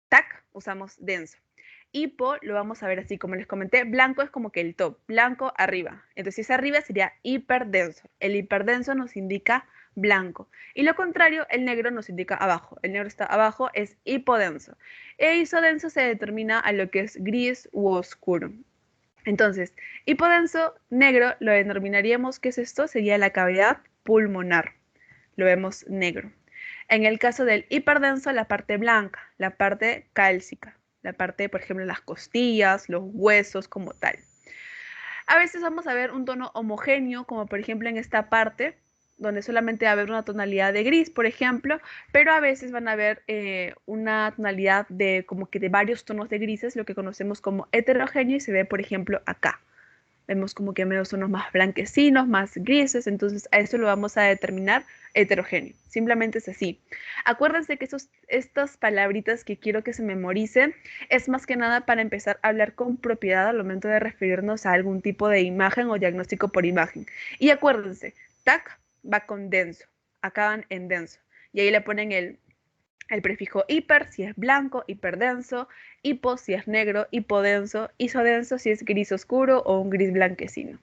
TAC usamos denso. Hipo lo vamos a ver así, como les comenté, blanco es como que el top, blanco arriba. Entonces, si es arriba sería hiperdenso. El hiperdenso nos indica blanco. Y lo contrario, el negro nos indica abajo. El negro está abajo, es hipodenso. E isodenso se determina a lo que es gris u oscuro. Entonces, hipodenso, negro, lo denominaríamos, ¿qué es esto? Sería la cavidad pulmonar. Lo vemos negro. En el caso del hiperdenso, la parte blanca, la parte cálcica. la parte, por ejemplo, las costillas, los huesos como tal. A veces vamos a ver un tono homogéneo, como por ejemplo en esta parte, donde solamente va a haber una tonalidad de gris, por ejemplo, pero a veces van a haber una tonalidad de como que de varios tonos de grises, lo que conocemos como heterogéneo, y se ve, por ejemplo, acá. Vemos como que medio tonos más blanquecinos, más grises, entonces a eso lo vamos a determinar heterogéneo. Simplemente es así. Acuérdense que estas palabritas que quiero que se memoricen es más que nada para empezar a hablar con propiedad al momento de referirnos a algún tipo de imagen o diagnóstico por imagen. Y acuérdense, TAC va con denso, acaban en denso. Y ahí le ponen el prefijo hiper si es blanco, hiperdenso, hipo si es negro, hipodenso, isodenso si es gris oscuro o un gris blanquecino.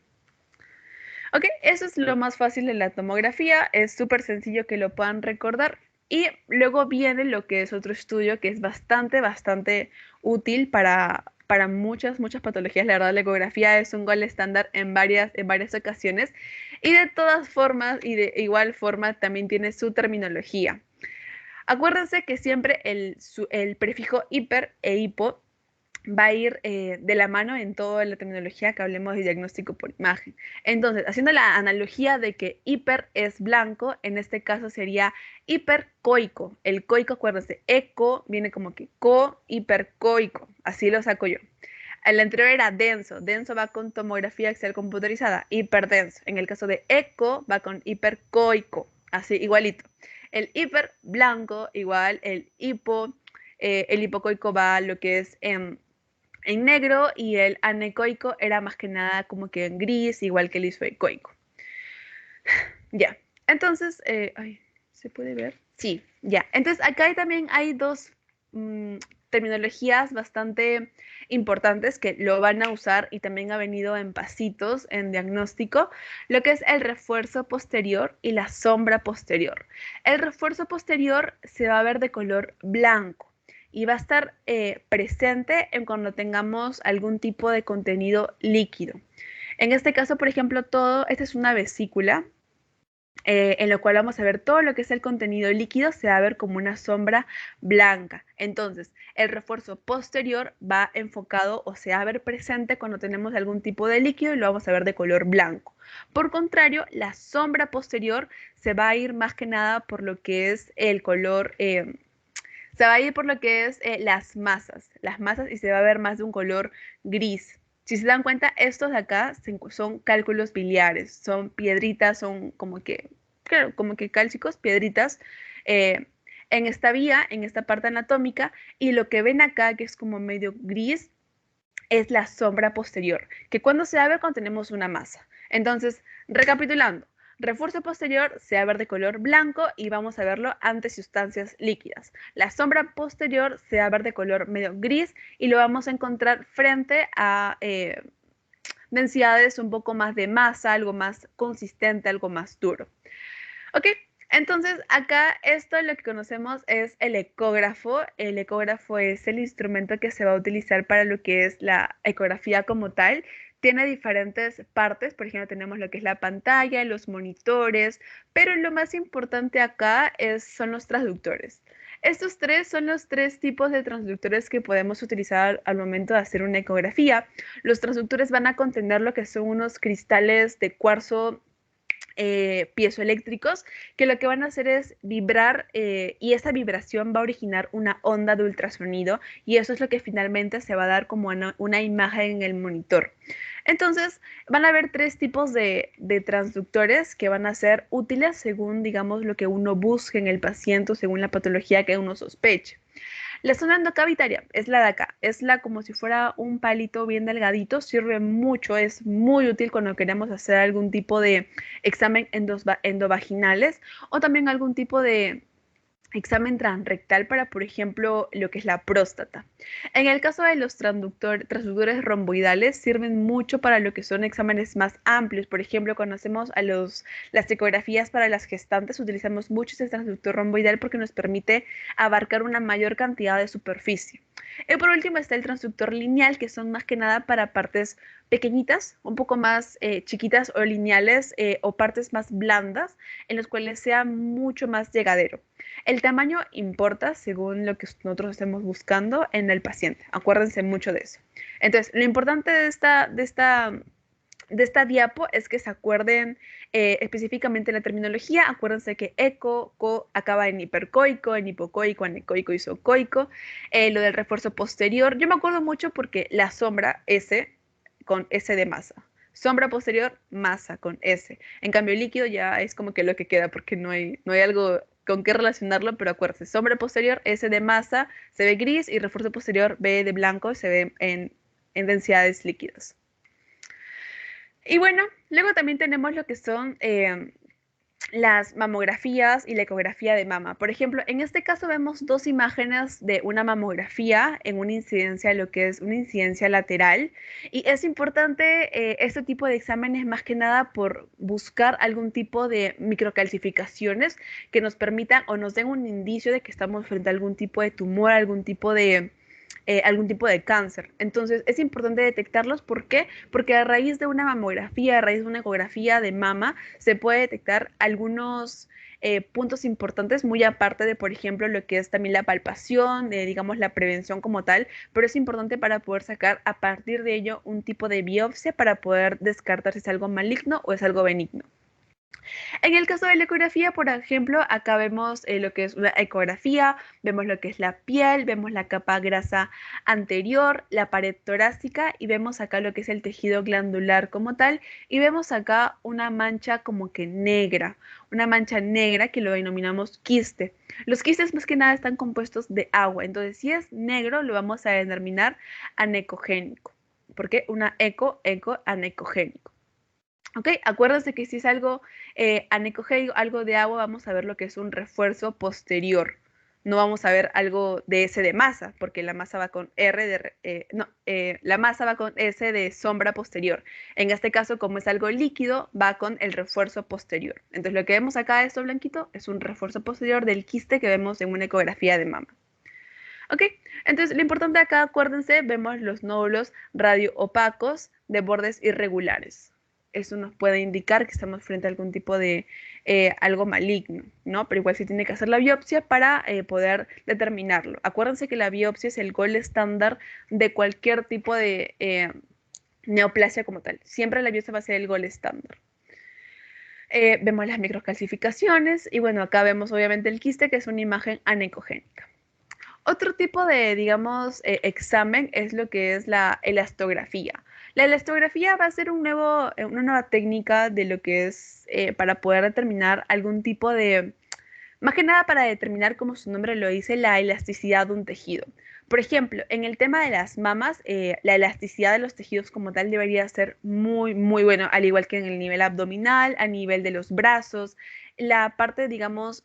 Ok, eso es lo más fácil de la tomografía, es súper sencillo que lo puedan recordar. Y luego viene lo que es otro estudio que es bastante útil para muchas patologías. La verdad, la ecografía es un gol estándar en varias ocasiones. Y de todas formas, y de igual forma, también tiene su terminología. Acuérdense que siempre el prefijo hiper e hipo va a ir de la mano en toda la terminología que hablemos de diagnóstico por imagen. Entonces, haciendo la analogía de que hiper es blanco, en este caso sería hipercoico. El coico, acuérdense, eco viene como que hipercoico. Así lo saco yo. El anterior era denso. Denso va con tomografía axial computerizada. Hiperdenso. En el caso de eco va con hipercoico. Así, igualito. El hiper blanco, igual. El hipocoico va a lo que es en negro, y el anecoico era más que nada como que en gris, igual que el isoecoico. Ya, entonces, ¿se puede ver? Sí, ya. Entonces, acá también hay dos terminologías bastante importantes que lo van a usar y también ha venido en pasitos en diagnóstico, lo que es el refuerzo posterior y la sombra posterior. El refuerzo posterior se va a ver de color blanco y va a estar presente en cuando tengamos algún tipo de contenido líquido. En este caso, por ejemplo, esta es una vesícula, en lo cual vamos a ver todo lo que es el contenido líquido, se va a ver como una sombra blanca. Entonces, el refuerzo posterior va enfocado o se va a ver presente cuando tenemos algún tipo de líquido y lo vamos a ver de color blanco. Por contrario, la sombra posterior se va a ir más que nada por lo que es el color, se va a ir por lo que es las masas, y se va a ver más de un color gris. Si se dan cuenta, estos de acá son cálculos biliares, son piedritas, son como que, claro, como que cálcicos, piedritas, en esta vía, en esta parte anatómica, y lo que ven acá, que es como medio gris, es la sombra posterior, que cuando se abre cuando tenemos una masa. Entonces, recapitulando, refuerzo posterior se va a ver de color blanco y vamos a verlo ante sustancias líquidas. La sombra posterior se va a ver de color medio gris y lo vamos a encontrar frente a densidades un poco más de masa, algo más consistente, algo más duro. Ok, entonces acá esto lo que conocemos es el ecógrafo. El ecógrafo es el instrumento que se va a utilizar para lo que es la ecografía como tal. Tiene diferentes partes, por ejemplo tenemos lo que es la pantalla, los monitores, pero lo más importante acá son los transductores. Estos tres son los tres tipos de transductores que podemos utilizar al momento de hacer una ecografía. Los transductores van a contener lo que son unos cristales de cuarzo piezoeléctricos, que lo que van a hacer es vibrar y esa vibración va a originar una onda de ultrasonido y eso es lo que finalmente se va a dar como una imagen en el monitor. Entonces van a haber tres tipos de transductores que van a ser útiles según, digamos, lo que uno busque en el paciente, según la patología que uno sospeche. La zona endocavitaria es la de acá, es la como si fuera un palito bien delgadito, sirve mucho, es muy útil cuando queremos hacer algún tipo de examen endovaginales o también algún tipo de examen transrectal para, por ejemplo, lo que es la próstata. En el caso de los transductores romboidales, sirven mucho para lo que son exámenes más amplios. Por ejemplo, cuando hacemos las ecografías para las gestantes, utilizamos mucho ese transductor romboidal porque nos permite abarcar una mayor cantidad de superficie. Y por último está el transductor lineal, que son más que nada para partes pequeñitas, un poco más chiquitas o lineales o partes más blandas, en las cuales sea mucho más llegadero. El tamaño importa según lo que nosotros estemos buscando en el paciente. Acuérdense mucho de eso. Entonces, lo importante de esta diapo es que se acuerden específicamente la terminología. Acuérdense que eco, co, acaba en hipercoico, en hipocoico, anecoico, isocoico. Lo del refuerzo posterior. Yo me acuerdo mucho porque la sombra S con S de masa. Sombra posterior, masa con S. En cambio, el líquido ya es como que lo que queda porque no hay algo con qué relacionarlo, pero acuérdense, sombra posterior, S de masa, se ve gris y refuerzo posterior, B de blanco, se ve en densidades líquidas. Y bueno, luego también tenemos lo que son las mamografías y la ecografía de mama. Por ejemplo, en este caso vemos dos imágenes de una mamografía en una incidencia, lo que es una incidencia lateral. Y es importante este tipo de exámenes más que nada por buscar algún tipo de microcalcificaciones que nos permitan o nos den un indicio de que estamos frente a algún tipo de tumor, algún tipo de cáncer. Entonces, es importante detectarlos. ¿Por qué? Porque a raíz de una mamografía, a raíz de una ecografía de mama, se puede detectar algunos puntos importantes, muy aparte de, por ejemplo, lo que es también la palpación, digamos, la prevención como tal, pero es importante para poder sacar a partir de ello un tipo de biopsia para poder descartar si es algo maligno o es algo benigno. En el caso de la ecografía, por ejemplo, acá vemos lo que es una ecografía, vemos lo que es la piel, vemos la capa grasa anterior, la pared torácica y vemos acá lo que es el tejido glandular como tal y vemos acá una mancha como que negra, una mancha negra que lo denominamos quiste. Los quistes más que nada están compuestos de agua, entonces si es negro lo vamos a denominar anecogénico. ¿Por qué? Una anecogénico. ¿Ok? Acuérdense que si es algo anecogénico, algo de agua, vamos a ver lo que es un refuerzo posterior. No vamos a ver algo de S de masa, porque la masa va con la masa va con S de sombra posterior. En este caso, como es algo líquido, va con el refuerzo posterior. Entonces, lo que vemos acá, esto blanquito, es un refuerzo posterior del quiste que vemos en una ecografía de mama. ¿Ok? Entonces, lo importante acá, acuérdense, vemos los nódulos radioopacos de bordes irregulares. Eso nos puede indicar que estamos frente a algún tipo de algo maligno, ¿no? Pero igual se tiene que hacer la biopsia para poder determinarlo. Acuérdense que la biopsia es el gol estándar de cualquier tipo de neoplasia como tal. Siempre la biopsia va a ser el gol estándar. Vemos las microcalcificaciones y bueno, acá vemos obviamente el quiste, que es una imagen anecogénica. Otro tipo de, digamos, examen es lo que es la elastografía. La elastografía va a ser una nueva técnica de lo que es para poder determinar algún tipo de, más que nada para determinar, como su nombre lo dice, la elasticidad de un tejido. Por ejemplo, en el tema de las mamas, la elasticidad de los tejidos como tal debería ser muy, muy bueno, al igual que en el nivel abdominal, a nivel de los brazos, la parte, digamos,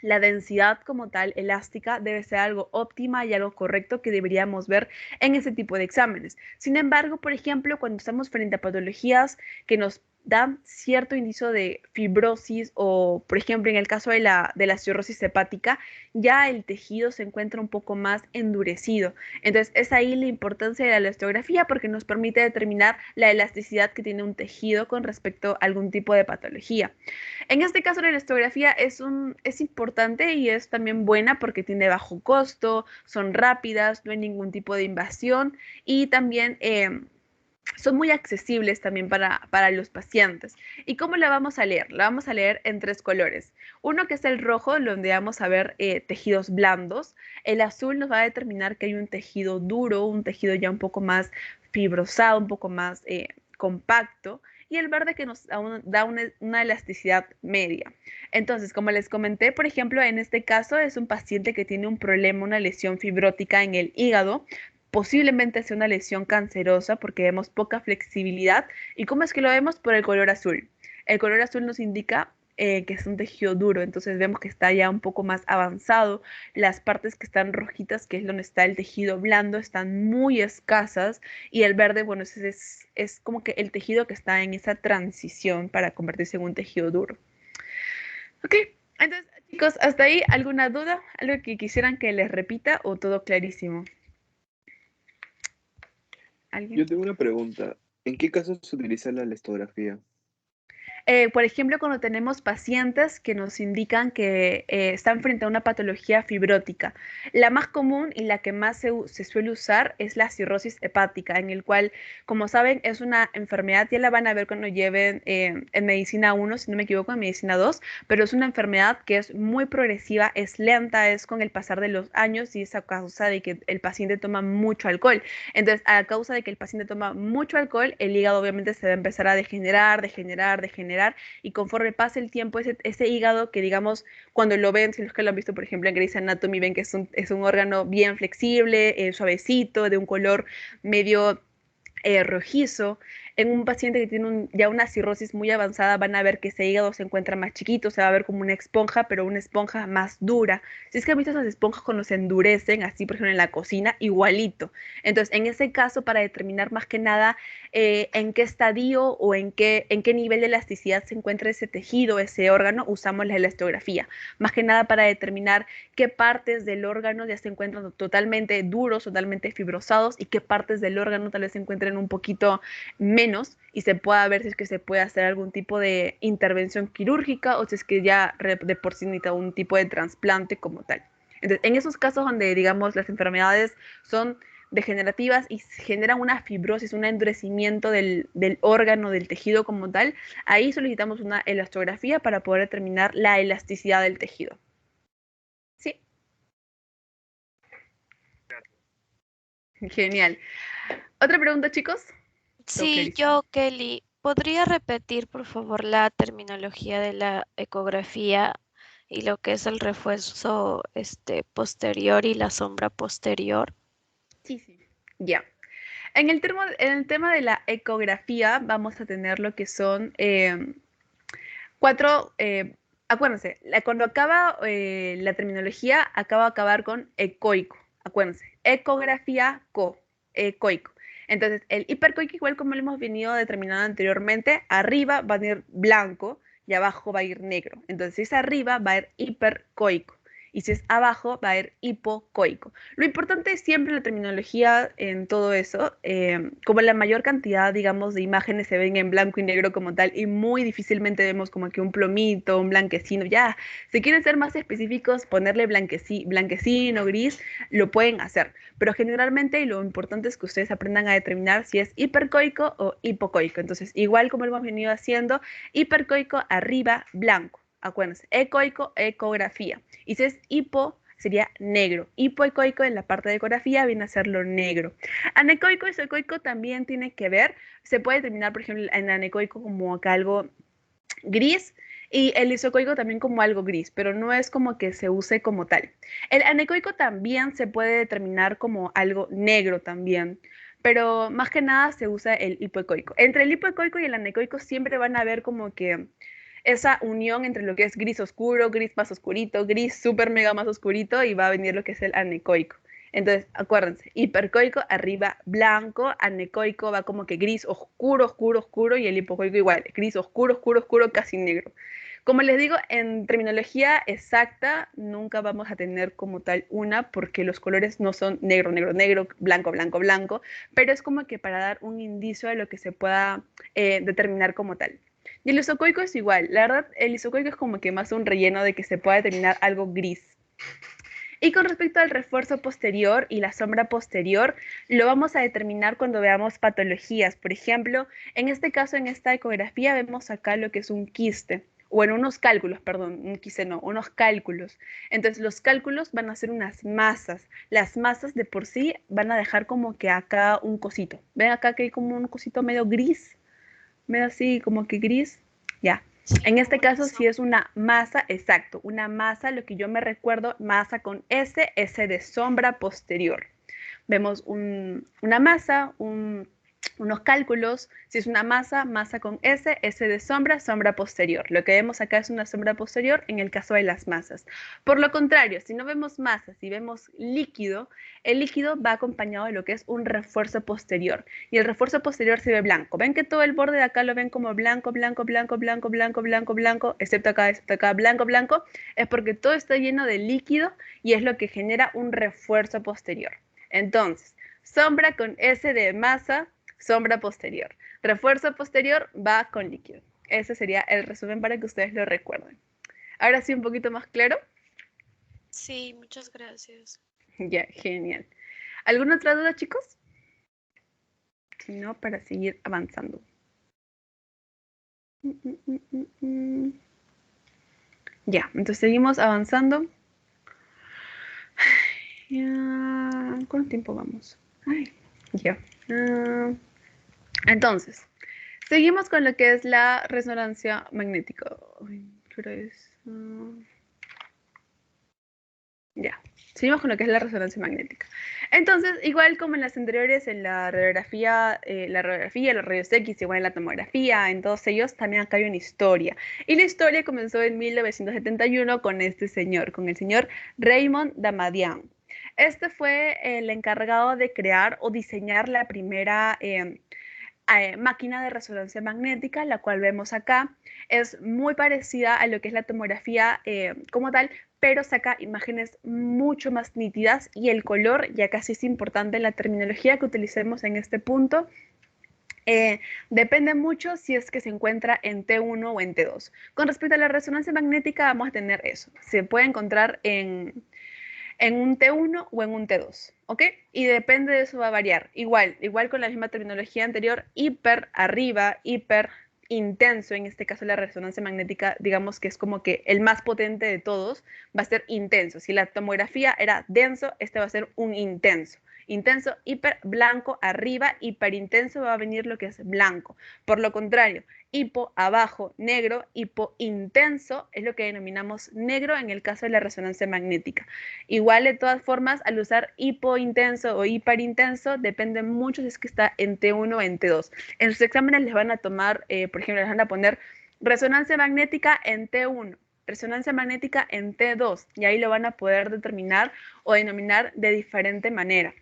la densidad como tal elástica debe ser algo óptima y algo correcto que deberíamos ver en ese tipo de exámenes. Sin embargo, por ejemplo, cuando estamos frente a patologías que nos dan cierto indicio de fibrosis o, por ejemplo, en el caso de la cirrosis hepática, ya el tejido se encuentra un poco más endurecido. Entonces, es ahí la importancia de la elastografía porque nos permite determinar la elasticidad que tiene un tejido con respecto a algún tipo de patología. En este caso, la elastografía es importante y es también buena porque tiene bajo costo, son rápidas, no hay ningún tipo de invasión y también son muy accesibles también para los pacientes. ¿Y cómo la vamos a leer? La vamos a leer en tres colores. Uno que es el rojo, donde vamos a ver tejidos blandos. El azul nos va a determinar que hay un tejido duro, un tejido ya un poco más fibrosado, un poco más compacto. Y el verde que nos da una elasticidad media. Entonces, como les comenté, por ejemplo, en este caso es un paciente que tiene un problema, una lesión fibrótica en el hígado, posiblemente sea una lesión cancerosa porque vemos poca flexibilidad. ¿Y cómo es que lo vemos? Por el color azul. El color azul nos indica que es un tejido duro, entonces vemos que está ya un poco más avanzado. Las partes que están rojitas, que es donde está el tejido blando, están muy escasas y el verde, bueno, es como que el tejido que está en esa transición para convertirse en un tejido duro. Ok, entonces chicos, hasta ahí, ¿alguna duda? ¿Algo que quisieran que les repita o todo clarísimo? ¿Alguien? Yo tengo una pregunta. ¿En qué casos se utiliza la elastografía? Por ejemplo, cuando tenemos pacientes que nos indican que están frente a una patología fibrótica, la más común y la que más se suele usar es la cirrosis hepática, en el cual, como saben, es una enfermedad, ya la van a ver cuando lleven en medicina 1, si no me equivoco, en medicina 2, pero es una enfermedad que es muy progresiva, es lenta, es con el pasar de los años y es a causa de que el paciente toma mucho alcohol. Entonces, a causa de que el paciente toma mucho alcohol, el hígado obviamente se va a empezar a degenerar, y conforme pasa el tiempo, ese hígado que digamos, cuando lo ven, si los que lo han visto, por ejemplo, en Grey's Anatomy, ven que es un órgano bien flexible, suavecito, de un color medio rojizo. En un paciente que tiene ya una cirrosis muy avanzada van a ver que ese hígado se encuentra más chiquito, se va a ver como una esponja, pero una esponja más dura. Si es que han visto esas esponjas cuando se endurecen, así por ejemplo en la cocina, igualito. Entonces, en ese caso, para determinar más que nada en qué estadio o en qué nivel de elasticidad se encuentra ese tejido, ese órgano, usamos la elastografía. Más que nada para determinar qué partes del órgano ya se encuentran totalmente duros, totalmente fibrosados y qué partes del órgano tal vez se encuentren un poquito menos y se pueda ver si es que se puede hacer algún tipo de intervención quirúrgica o si es que ya de por sí necesita un tipo de trasplante como tal. Entonces, en esos casos donde, digamos, las enfermedades son degenerativas y generan una fibrosis, un endurecimiento del órgano, del tejido como tal, ahí solicitamos una elastografía para poder determinar la elasticidad del tejido. ¿Sí? Genial. ¿Otra pregunta, chicos? Sí, yo, Kelly, ¿podría repetir, por favor, la terminología de la ecografía y lo que es el refuerzo posterior y la sombra posterior? Sí, sí. Ya. En el tema de la ecografía vamos a tener lo que son cuatro, acuérdense, cuando acaba la terminología, acaba de acabar con ecoico, acuérdense, ecografía, ecoico. Entonces, el hipercoico, igual como lo hemos venido determinando anteriormente, arriba va a ir blanco y abajo va a ir negro. Entonces, si es arriba, va a ir hipercoico. Y si es abajo, va a ir hipocoico. Lo importante es siempre la terminología en todo eso, como la mayor cantidad, digamos, de imágenes se ven en blanco y negro como tal, y muy difícilmente vemos como que un plomito, un blanquecino, ya, si quieren ser más específicos, ponerle blanquecino, gris, lo pueden hacer, pero generalmente y lo importante es que ustedes aprendan a determinar si es hipercoico o hipocoico. Entonces, igual como lo hemos venido haciendo, hipercoico arriba, blanco. Acuérdense, ecoico, ecografía. Y si es hipo, sería negro. Hipoecoico en la parte de ecografía viene a ser lo negro. Anecoico y isocoico también tiene que ver. Se puede determinar, por ejemplo, en anecoico como acá algo gris y el isocoico también como algo gris, pero no es como que se use como tal. El anecoico también se puede determinar como algo negro también, pero más que nada se usa el hipoecoico. Entre el hipoecoico y el anecoico siempre van a haber como que esa unión entre lo que es gris oscuro, gris más oscurito, gris súper mega más oscurito y va a venir lo que es el anecoico. Entonces, acuérdense, hipercoico arriba blanco, anecoico va como que gris oscuro, oscuro, oscuro y el hipocoico igual, gris oscuro, oscuro, oscuro, casi negro. Como les digo, en terminología exacta nunca vamos a tener como tal una porque los colores no son negro, negro, negro, blanco, blanco, blanco, pero es como que para dar un indicio de lo que se pueda determinar como tal. Y el isocoico es igual, la verdad el isocoico es como que más un relleno de que se pueda determinar algo gris. Y con respecto al refuerzo posterior y la sombra posterior, lo vamos a determinar cuando veamos patologías. Por ejemplo, en este caso, en esta ecografía, vemos acá lo que es un quiste, o en unos cálculos, perdón, un quiste no, unos cálculos. Entonces, los cálculos van a ser unas masas. Las masas de por sí van a dejar como que acá un cosito. ¿Ven acá que hay como un cosito medio gris? Medio así, como que gris. Ya. En este caso, si es una masa, exacto, una masa, lo que yo me recuerdo, masa con S de sombra posterior. Vemos una masa, unos cálculos, si es una masa, masa con S de sombra, sombra posterior. Lo que vemos acá es una sombra posterior en el caso de las masas. Por lo contrario, si no vemos masas, si vemos líquido, el líquido va acompañado de lo que es un refuerzo posterior. Y el refuerzo posterior se ve blanco. ¿Ven que todo el borde de acá lo ven como blanco, blanco, blanco, blanco, blanco, blanco, blanco, excepto acá, blanco, blanco? Es porque todo está lleno de líquido y es lo que genera un refuerzo posterior. Entonces, sombra con S de masa, sombra posterior. Refuerzo posterior va con líquido. Ese sería el resumen para que ustedes lo recuerden. Ahora sí, un poquito más claro. Sí, muchas gracias. Ya, genial. ¿Alguna otra duda, chicos? Si no, para seguir avanzando. Ya, entonces seguimos avanzando. Ya, ¿cuánto tiempo vamos? Ay, ya. Entonces, seguimos con lo que es la resonancia magnética. Ay, ¿qué hora es? Ya, seguimos con lo que es la resonancia magnética. Entonces, igual como en las anteriores, en la radiografía, los rayos X, igual en la tomografía, en todos ellos, también acá hay una historia. Y la historia comenzó en 1971 con este señor, con el señor Raymond Damadian. Este fue el encargado de crear o diseñar la primera máquina de resonancia magnética, la cual vemos acá. Es muy parecida a lo que es la tomografía como tal, pero saca imágenes mucho más nítidas y el color ya casi es importante en la terminología que utilicemos en este punto. Depende mucho si es que se encuentra en T1 o en T2. Con respecto a la resonancia magnética, vamos a tener eso. Se puede encontrar en un T1 o en un T2, ¿ok? Y depende de eso va a variar. Igual con la misma terminología anterior, hiper arriba, hiper intenso, en este caso la resonancia magnética, digamos que es como que el más potente de todos, va a ser intenso. Si la tomografía era denso, este va a ser un intenso. Intenso, hiper, blanco, arriba, hiperintenso va a venir lo que es blanco. Por lo contrario, hipo, abajo, negro, hipointenso es lo que denominamos negro en el caso de la resonancia magnética. Igual, de todas formas, al usar hipointenso o hiperintenso, depende mucho si es que está en T1 o en T2. En sus exámenes les van a tomar, por ejemplo, les van a poner resonancia magnética en T1, resonancia magnética en T2, y ahí lo van a poder determinar o denominar de diferente manera.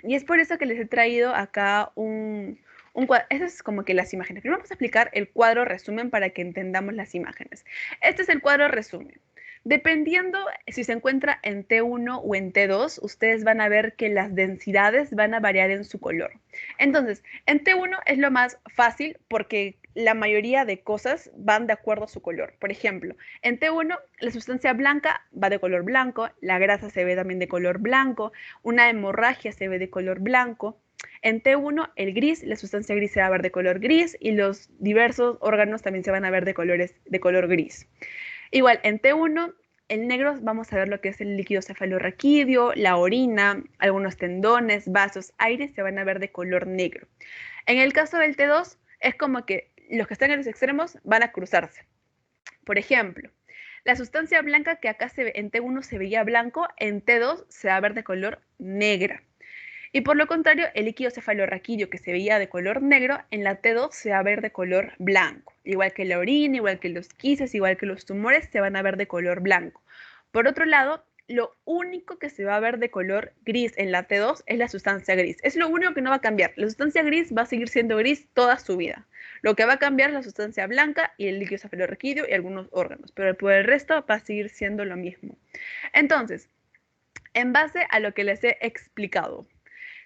Y es por eso que les he traído acá un cuadro. Eso es como que las imágenes. Primero vamos a explicar el cuadro resumen para que entendamos las imágenes. Este es el cuadro resumen. Dependiendo si se encuentra en T1 o en T2, ustedes van a ver que las densidades van a variar en su color. Entonces, en T1 es lo más fácil porque la mayoría de cosas van de acuerdo a su color. Por ejemplo, en T1 la sustancia blanca va de color blanco, la grasa se ve también de color blanco, una hemorragia se ve de color blanco. En T1 el gris, la sustancia gris se va a ver de color gris y los diversos órganos también se van a ver de color gris. Igual, en T1, el negro vamos a ver lo que es el líquido cefalorraquídeo, la orina, algunos tendones, vasos, aires se van a ver de color negro. En el caso del T2, es como que los que están en los extremos van a cruzarse. Por ejemplo, la sustancia blanca que acá en T1 se veía blanco, en T2 se va a ver de color negra. Y por lo contrario, el líquido cefalorraquídeo que se veía de color negro, en la T2 se va a ver de color blanco. Igual que la orina, igual que los quistes, igual que los tumores, se van a ver de color blanco. Por otro lado, lo único que se va a ver de color gris en la T2 es la sustancia gris. Es lo único que no va a cambiar. La sustancia gris va a seguir siendo gris toda su vida. Lo que va a cambiar es la sustancia blanca y el líquido cefalorraquídeo y algunos órganos, pero por el resto va a seguir siendo lo mismo. Entonces, en base a lo que les he explicado,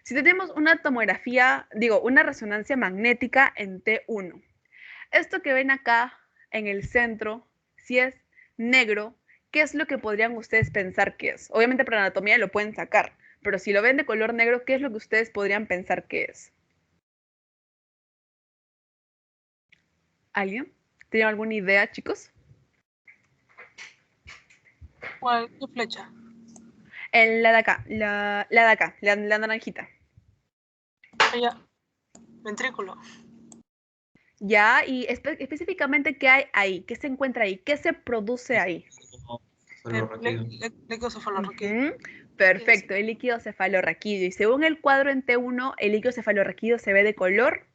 si tenemos una tomografía, una resonancia magnética en T1, esto que ven acá en el centro, si es negro, ¿qué es lo que podrían ustedes pensar que es? Obviamente para anatomía lo pueden sacar, pero si lo ven de color negro, ¿qué es lo que ustedes podrían pensar que es? ¿Alguien? ¿Tienen alguna idea, chicos? ¿Cuál? ¿Qué flecha? La de acá, la de acá, la naranjita. Ya. Ventrículo. Ya, y específicamente, ¿qué hay ahí? ¿Qué se encuentra ahí? ¿Qué se produce ahí? Líquido cefalorraquídeo. Perfecto, el líquido cefalorraquídeo. Y según el cuadro en T1, el líquido cefalorraquídeo se ve de color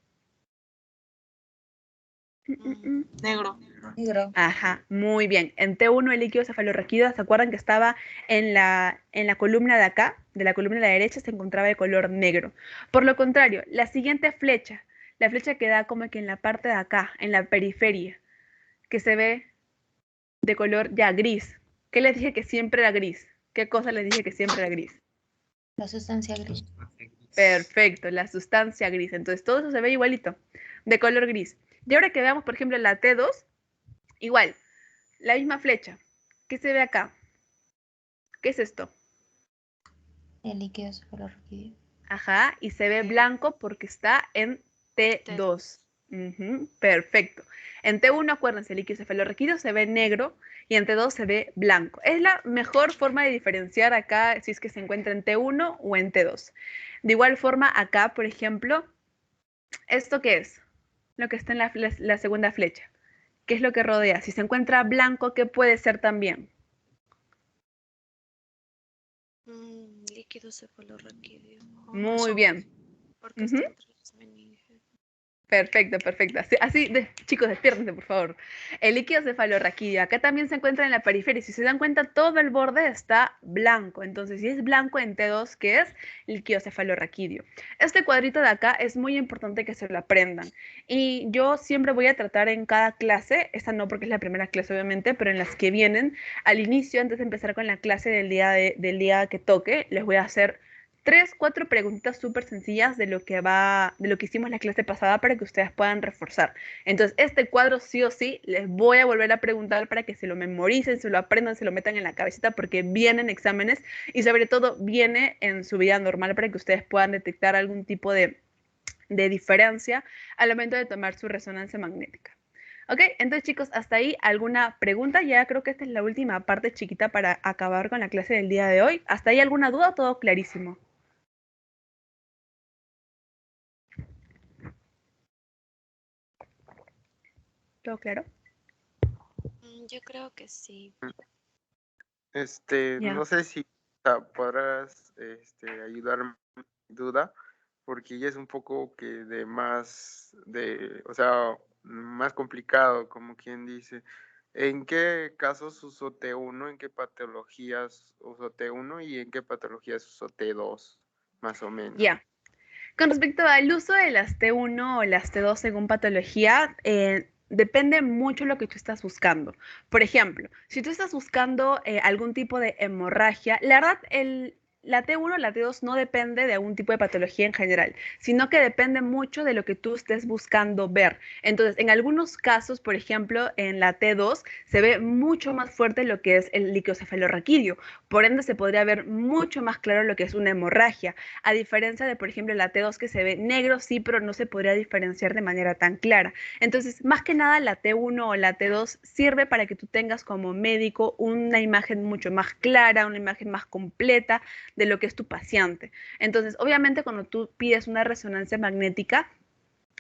Negro. Negro. Ajá, muy bien. En T1 el líquido cefalorraquídeo, ¿se acuerdan que estaba en la columna de acá? De la columna de la derecha se encontraba de color negro. Por lo contrario, la siguiente flecha, la flecha que da como que en la parte de acá, en la periferia, que se ve de color ya gris. ¿Qué les dije que siempre era gris? ¿Qué cosa les dije que siempre era gris? La sustancia gris. Perfecto, la sustancia gris. Entonces todo eso se ve igualito, de color gris. Y ahora que veamos, por ejemplo, la T2, igual, la misma flecha. ¿Qué se ve acá? ¿Qué es esto? El líquido cefalorraquídeo. Ajá, y se ve blanco porque está en T2. Perfecto. En T1, acuérdense, el líquido cefalorraquídeo se ve negro y en T2 se ve blanco. Es la mejor forma de diferenciar acá si es que se encuentra en T1 o en T2. De igual forma, acá, por ejemplo, ¿esto qué es? Lo que está en la segunda flecha. ¿Qué es lo que rodea? Si se encuentra blanco, ¿qué puede ser también? Líquido cefalorraquídeo. Muy bien. Porque está entre los meninges. Perfecto, perfecto. Chicos, despiértense, por favor. El líquido cefalorraquídeo. Acá también se encuentra en la periferia. Si se dan cuenta, todo el borde está blanco. Entonces, si es blanco en T2, ¿qué es? Líquido cefalorraquídeo. Este cuadrito de acá es muy importante que se lo aprendan. Y yo siempre voy a tratar en cada clase, esta no porque es la primera clase obviamente, pero en las que vienen, al inicio, antes de empezar con la clase del día que toque, les voy a hacer 3, 4 preguntitas súper sencillas de lo que hicimos la clase pasada para que ustedes puedan reforzar. Entonces, este cuadro sí o sí les voy a volver a preguntar para que se lo memoricen, se lo aprendan, se lo metan en la cabecita porque vienen exámenes y sobre todo viene en su vida normal para que ustedes puedan detectar algún tipo de diferencia al momento de tomar su resonancia magnética. Ok, entonces chicos, hasta ahí alguna pregunta. Ya creo que esta es la última parte chiquita para acabar con la clase del día de hoy. ¿Hasta ahí alguna duda o todo clarísimo? ¿Todo claro? Yo creo que sí. Ya. No sé si podrás ayudarme en mi duda, porque ya es un poco más complicado, como quien dice. ¿En qué casos uso T1? ¿En qué patologías uso T1? ¿Y en qué patologías uso T2? Más o menos. Ya. Con respecto al uso de las T1 o las T2 según patología, depende mucho lo que tú estás buscando. Por ejemplo, si tú estás buscando algún tipo de hemorragia, la verdad, la T1 o la T2 no depende de algún tipo de patología en general, sino que depende mucho de lo que tú estés buscando ver. Entonces, en algunos casos, por ejemplo, en la T2 se ve mucho más fuerte lo que es el líquido cefalorraquídeo. Por ende, se podría ver mucho más claro lo que es una hemorragia. A diferencia de, por ejemplo, la T2 que se ve negro, sí, pero no se podría diferenciar de manera tan clara. Entonces, más que nada, la T1 o la T2 sirve para que tú tengas como médico una imagen mucho más clara, una imagen más completa de lo que es tu paciente. Entonces, obviamente, cuando tú pides una resonancia magnética,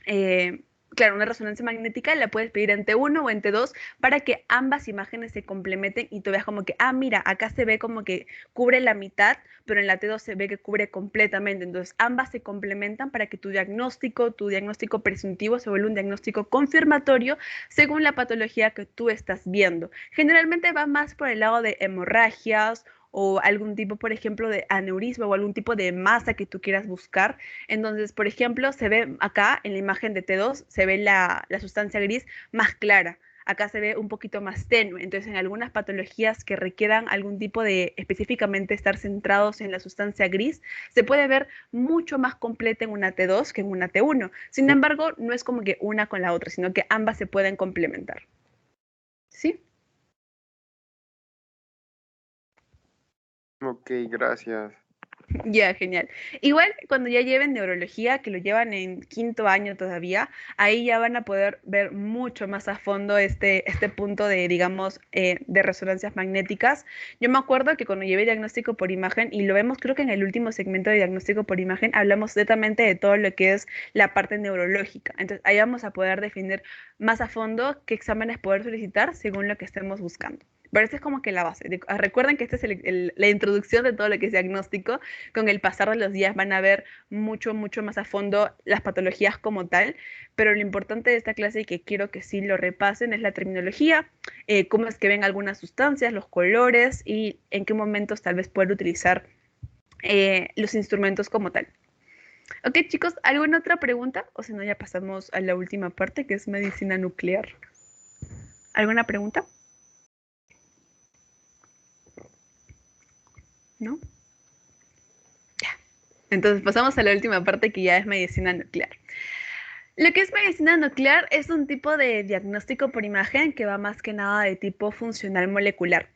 claro, una resonancia magnética la puedes pedir en T1 o en T2 para que ambas imágenes se complementen y tú veas como que, mira, acá se ve como que cubre la mitad, pero en la T2 se ve que cubre completamente. Entonces, ambas se complementan para que tu diagnóstico presuntivo se vuelva un diagnóstico confirmatorio según la patología que tú estás viendo. Generalmente va más por el lado de hemorragias o algún tipo, por ejemplo, de aneurisma o algún tipo de masa que tú quieras buscar. Entonces, por ejemplo, se ve acá en la imagen de T2, se ve la sustancia gris más clara. Acá se ve un poquito más tenue. Entonces, en algunas patologías que requieran algún tipo de específicamente estar centrados en la sustancia gris, se puede ver mucho más completa en una T2 que en una T1. Sin embargo, no es como que una con la otra, sino que ambas se pueden complementar. ¿Sí? Ok, gracias. Ya, genial. Igual cuando ya lleven neurología, que lo llevan en quinto año todavía, ahí ya van a poder ver mucho más a fondo este punto de, digamos, de resonancias magnéticas. Yo me acuerdo que cuando llevé diagnóstico por imagen, y lo vemos creo que en el último segmento de diagnóstico por imagen, hablamos netamente de todo lo que es la parte neurológica. Entonces ahí vamos a poder definir más a fondo qué exámenes poder solicitar según lo que estemos buscando. Pero esta es como que la base. Recuerden que esta es la introducción de todo lo que es diagnóstico. Con el pasar de los días van a ver mucho, mucho más a fondo las patologías como tal, pero lo importante de esta clase y que quiero que sí lo repasen es la terminología, cómo es que ven algunas sustancias, los colores y en qué momentos tal vez poder utilizar los instrumentos como tal. Ok, chicos, ¿alguna otra pregunta? O si no, ya pasamos a la última parte, que es medicina nuclear. ¿Alguna pregunta? ¿No? Ya. Entonces pasamos a la última parte, que ya es medicina nuclear. Lo que es medicina nuclear es un tipo de diagnóstico por imagen que va más que nada de tipo funcional molecular.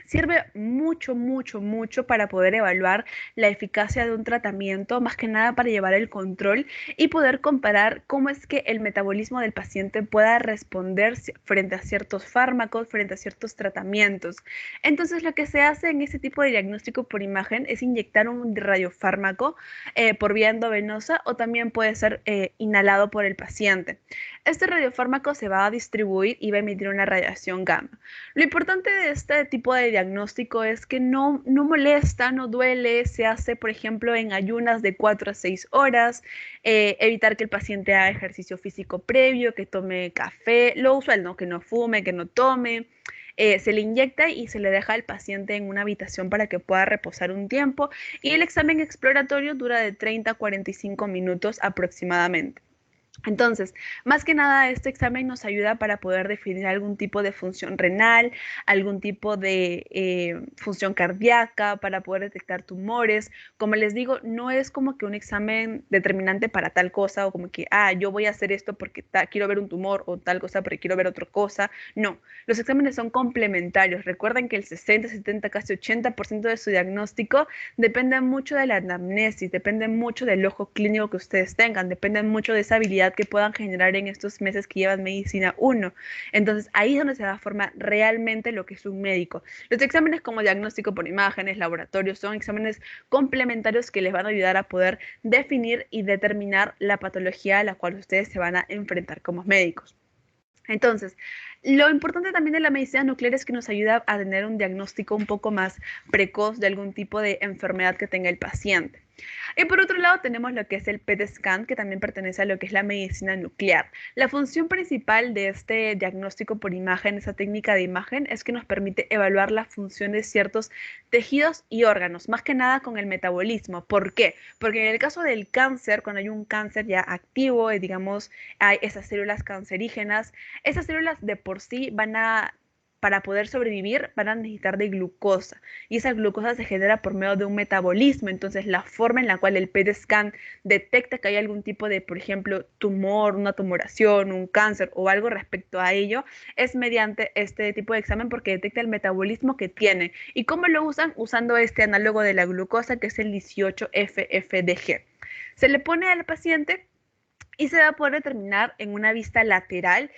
Sirve mucho, mucho, mucho para poder evaluar la eficacia de un tratamiento, más que nada para llevar el control y poder comparar cómo es que el metabolismo del paciente pueda responder frente a ciertos fármacos, frente a ciertos tratamientos. Entonces, lo que se hace en este tipo de diagnóstico por imagen es inyectar un radiofármaco por vía endovenosa o también puede ser inhalado por el paciente. Este radiofármaco se va a distribuir y va a emitir una radiación gamma. Lo importante de este tipo de diagnóstico es que no molesta, no duele, se hace, por ejemplo, en ayunas de 4 a 6 horas, evitar que el paciente haga ejercicio físico previo, que tome café, lo usual, ¿no? Que no fume, que no tome. Se le inyecta y se le deja al paciente en una habitación para que pueda reposar un tiempo y el examen exploratorio dura de 30 a 45 minutos aproximadamente. Entonces, más que nada, este examen nos ayuda para poder definir algún tipo de función renal, algún tipo de función cardíaca, para poder detectar tumores. Como les digo, no es como que un examen determinante para tal cosa o como que, yo voy a hacer esto porque quiero ver un tumor o tal cosa porque quiero ver otra cosa. No, los exámenes son complementarios. Recuerden que el 60, 70, casi 80% de su diagnóstico depende mucho de la anamnesis, depende mucho del ojo clínico que ustedes tengan, depende mucho de esa habilidad que puedan generar en estos meses que llevan medicina 1. Entonces, ahí es donde se va a formar realmente lo que es un médico. Los exámenes como diagnóstico por imágenes, laboratorios, son exámenes complementarios que les van a ayudar a poder definir y determinar la patología a la cual ustedes se van a enfrentar como médicos. Entonces, lo importante también de la medicina nuclear es que nos ayuda a tener un diagnóstico un poco más precoz de algún tipo de enfermedad que tenga el paciente. Y por otro lado tenemos lo que es el PET scan, que también pertenece a lo que es la medicina nuclear. La función principal de este diagnóstico por imagen, esa técnica de imagen, es que nos permite evaluar la función de ciertos tejidos y órganos, más que nada con el metabolismo. ¿Por qué? Porque en el caso del cáncer, cuando hay un cáncer ya activo, digamos, hay esas células cancerígenas, esas células de por sí para poder sobrevivir, van a necesitar de glucosa. Y esa glucosa se genera por medio de un metabolismo. Entonces, la forma en la cual el PET scan detecta que hay algún tipo de, por ejemplo, tumor, una tumoración, un cáncer o algo respecto a ello, es mediante este tipo de examen porque detecta el metabolismo que tiene. ¿Y cómo lo usan? Usando este análogo de la glucosa que es el 18-FFDG. Se le pone al paciente y se va a poder determinar en una vista lateral.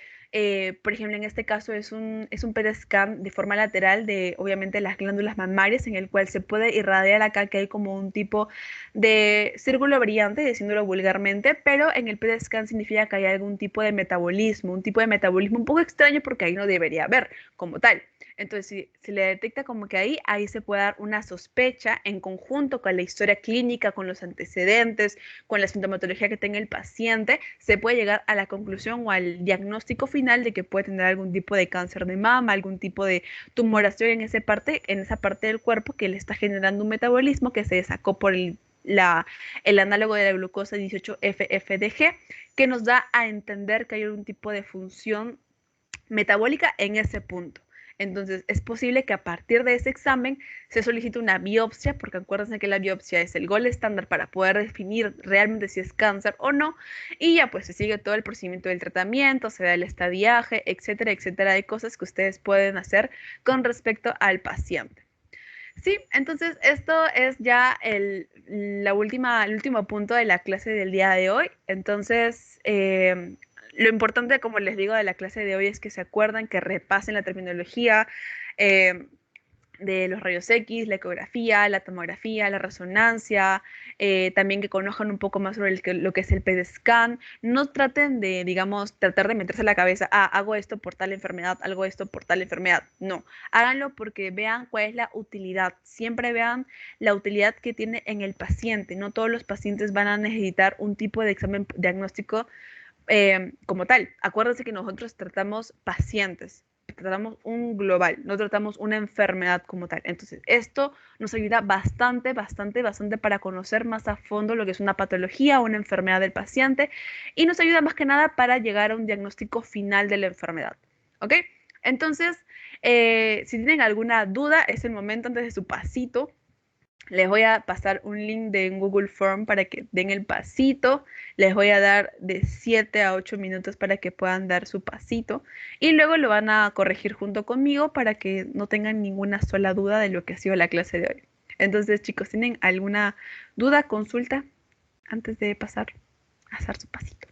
Por ejemplo, en este caso es un PET scan de forma lateral de, obviamente, las glándulas mamarias, en el cual se puede irradiar acá que hay como un tipo de círculo brillante, diciéndolo vulgarmente, pero en el PET scan significa que hay algún tipo de metabolismo, un tipo de metabolismo un poco extraño porque ahí no debería haber como tal. Entonces, si se le detecta como que ahí se puede dar una sospecha en conjunto con la historia clínica, con los antecedentes, con la sintomatología que tenga el paciente, se puede llegar a la conclusión o al diagnóstico final de que puede tener algún tipo de cáncer de mama, algún tipo de tumoración en esa parte del cuerpo que le está generando un metabolismo que se sacó por el análogo de la glucosa 18-FFDG, que nos da a entender que hay algún tipo de función metabólica en ese punto. Entonces, es posible que a partir de ese examen se solicite una biopsia, porque acuérdense que la biopsia es el gol estándar para poder definir realmente si es cáncer o no, y ya pues se sigue todo el procedimiento del tratamiento, se da el estadiaje, etcétera, etcétera, de cosas que ustedes pueden hacer con respecto al paciente. Sí, entonces esto es ya el último punto de la clase del día de hoy. Entonces, lo importante, como les digo, de la clase de hoy es que se acuerdan, que repasen la terminología de los rayos X, la ecografía, la tomografía, la resonancia, también que conozcan un poco más sobre lo que es el PET scan. No traten de, digamos, tratar de meterse en la cabeza, hago esto por tal enfermedad, hago esto por tal enfermedad. No, háganlo porque vean cuál es la utilidad. Siempre vean la utilidad que tiene en el paciente. No todos los pacientes van a necesitar un tipo de examen diagnóstico como tal. Acuérdense que nosotros tratamos pacientes, tratamos un global, no tratamos una enfermedad como tal. Entonces, esto nos ayuda bastante para conocer más a fondo lo que es una patología o una enfermedad del paciente y nos ayuda más que nada para llegar a un diagnóstico final de la enfermedad. ¿Ok? Entonces, si tienen alguna duda, es el momento antes de su pasito. Les voy a pasar un link de Google Form para que den el pasito. Les voy a dar de 7 a 8 minutos para que puedan dar su pasito. Y luego lo van a corregir junto conmigo para que no tengan ninguna sola duda de lo que ha sido la clase de hoy. Entonces, chicos, ¿tienen alguna duda, consulta antes de pasar a hacer su pasito?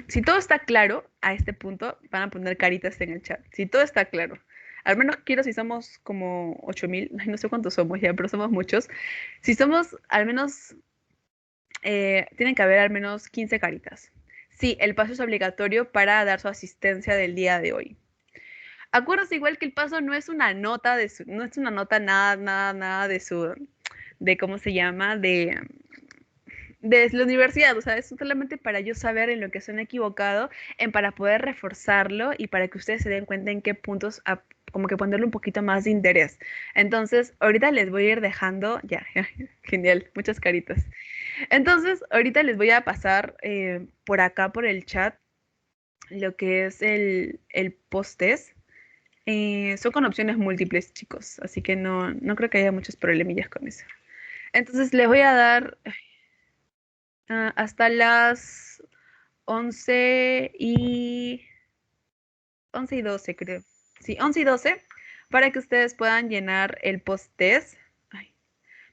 Si todo está claro a este punto, van a poner caritas en el chat. Si todo está claro. Al menos quiero si somos como 8.000, no sé cuántos somos ya, pero somos muchos. Si somos al menos, tienen que haber al menos 15 caritas. Sí, el paso es obligatorio para dar su asistencia del día de hoy. Acuérdense igual que el paso no es una nota no es una nota nada de cómo se llama, de la universidad, o sea, es solamente para yo saber en lo que se han equivocado, para poder reforzarlo y para que ustedes se den cuenta en qué puntos, como que ponerle un poquito más de interés. Entonces, ahorita les voy a ir dejando, ya, genial, muchas caritas. Entonces, ahorita les voy a pasar por acá, por el chat, lo que es el post-test. Son con opciones múltiples, chicos, así que no creo que haya muchos problemillas con eso. Entonces, les voy a dar hasta las 11 y 12, creo. Sí, 11 y 12, para que ustedes puedan llenar el post-test. Ay,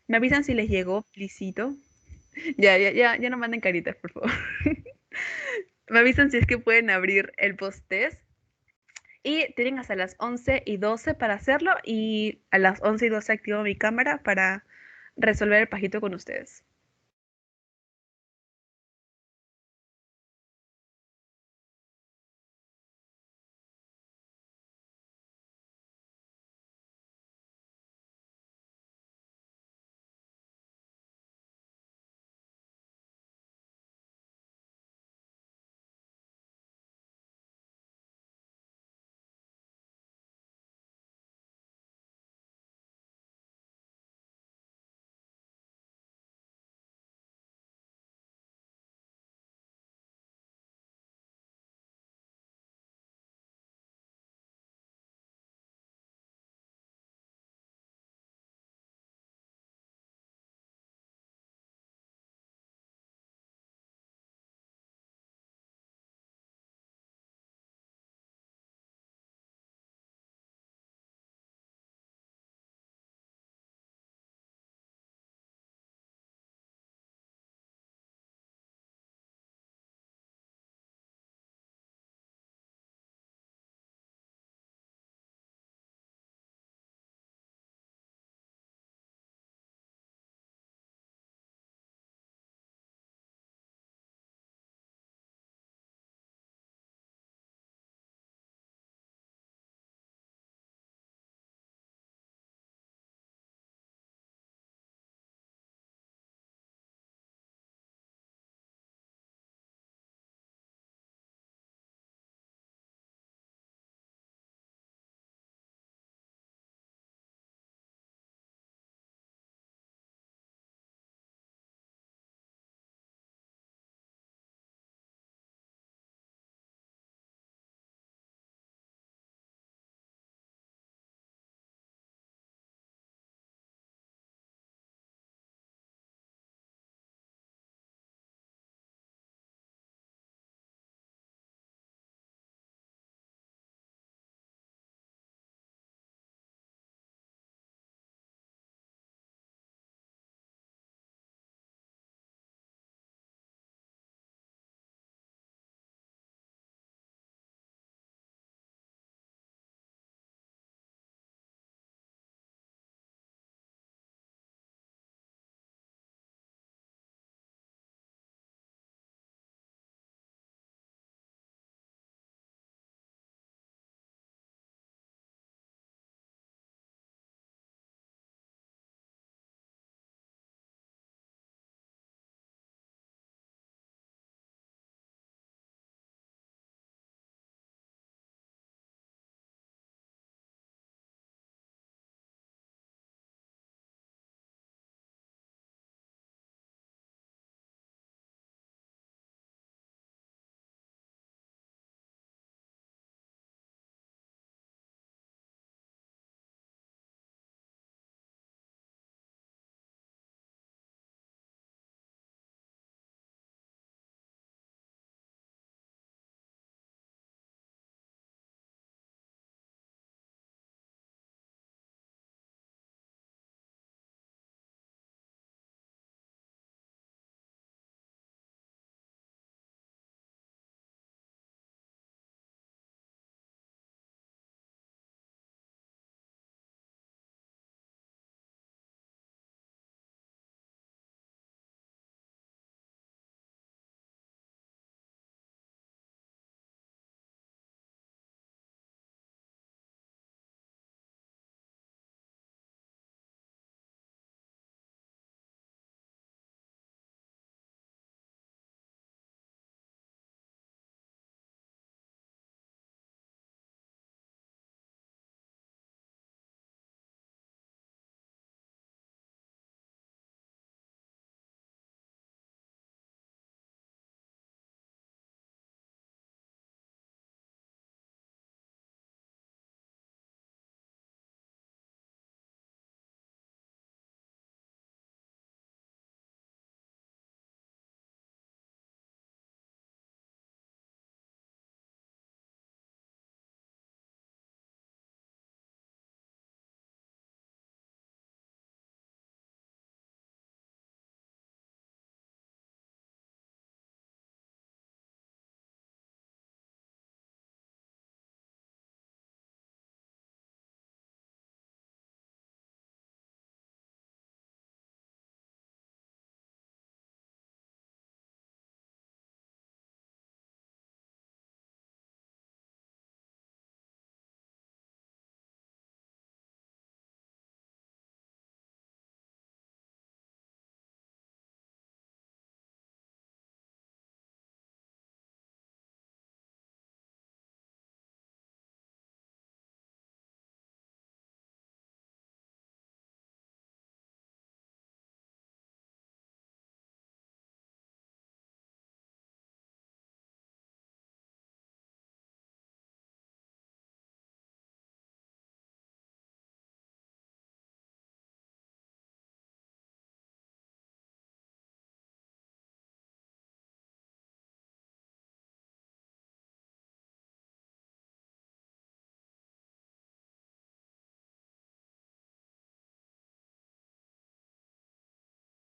me avisan si les llegó, plisito. Ya no manden caritas, por favor. Me avisan si es que pueden abrir el post-test. Y tienen hasta las 11 y 12 para hacerlo. Y a las 11 y 12 activo mi cámara para resolver el pajito con ustedes.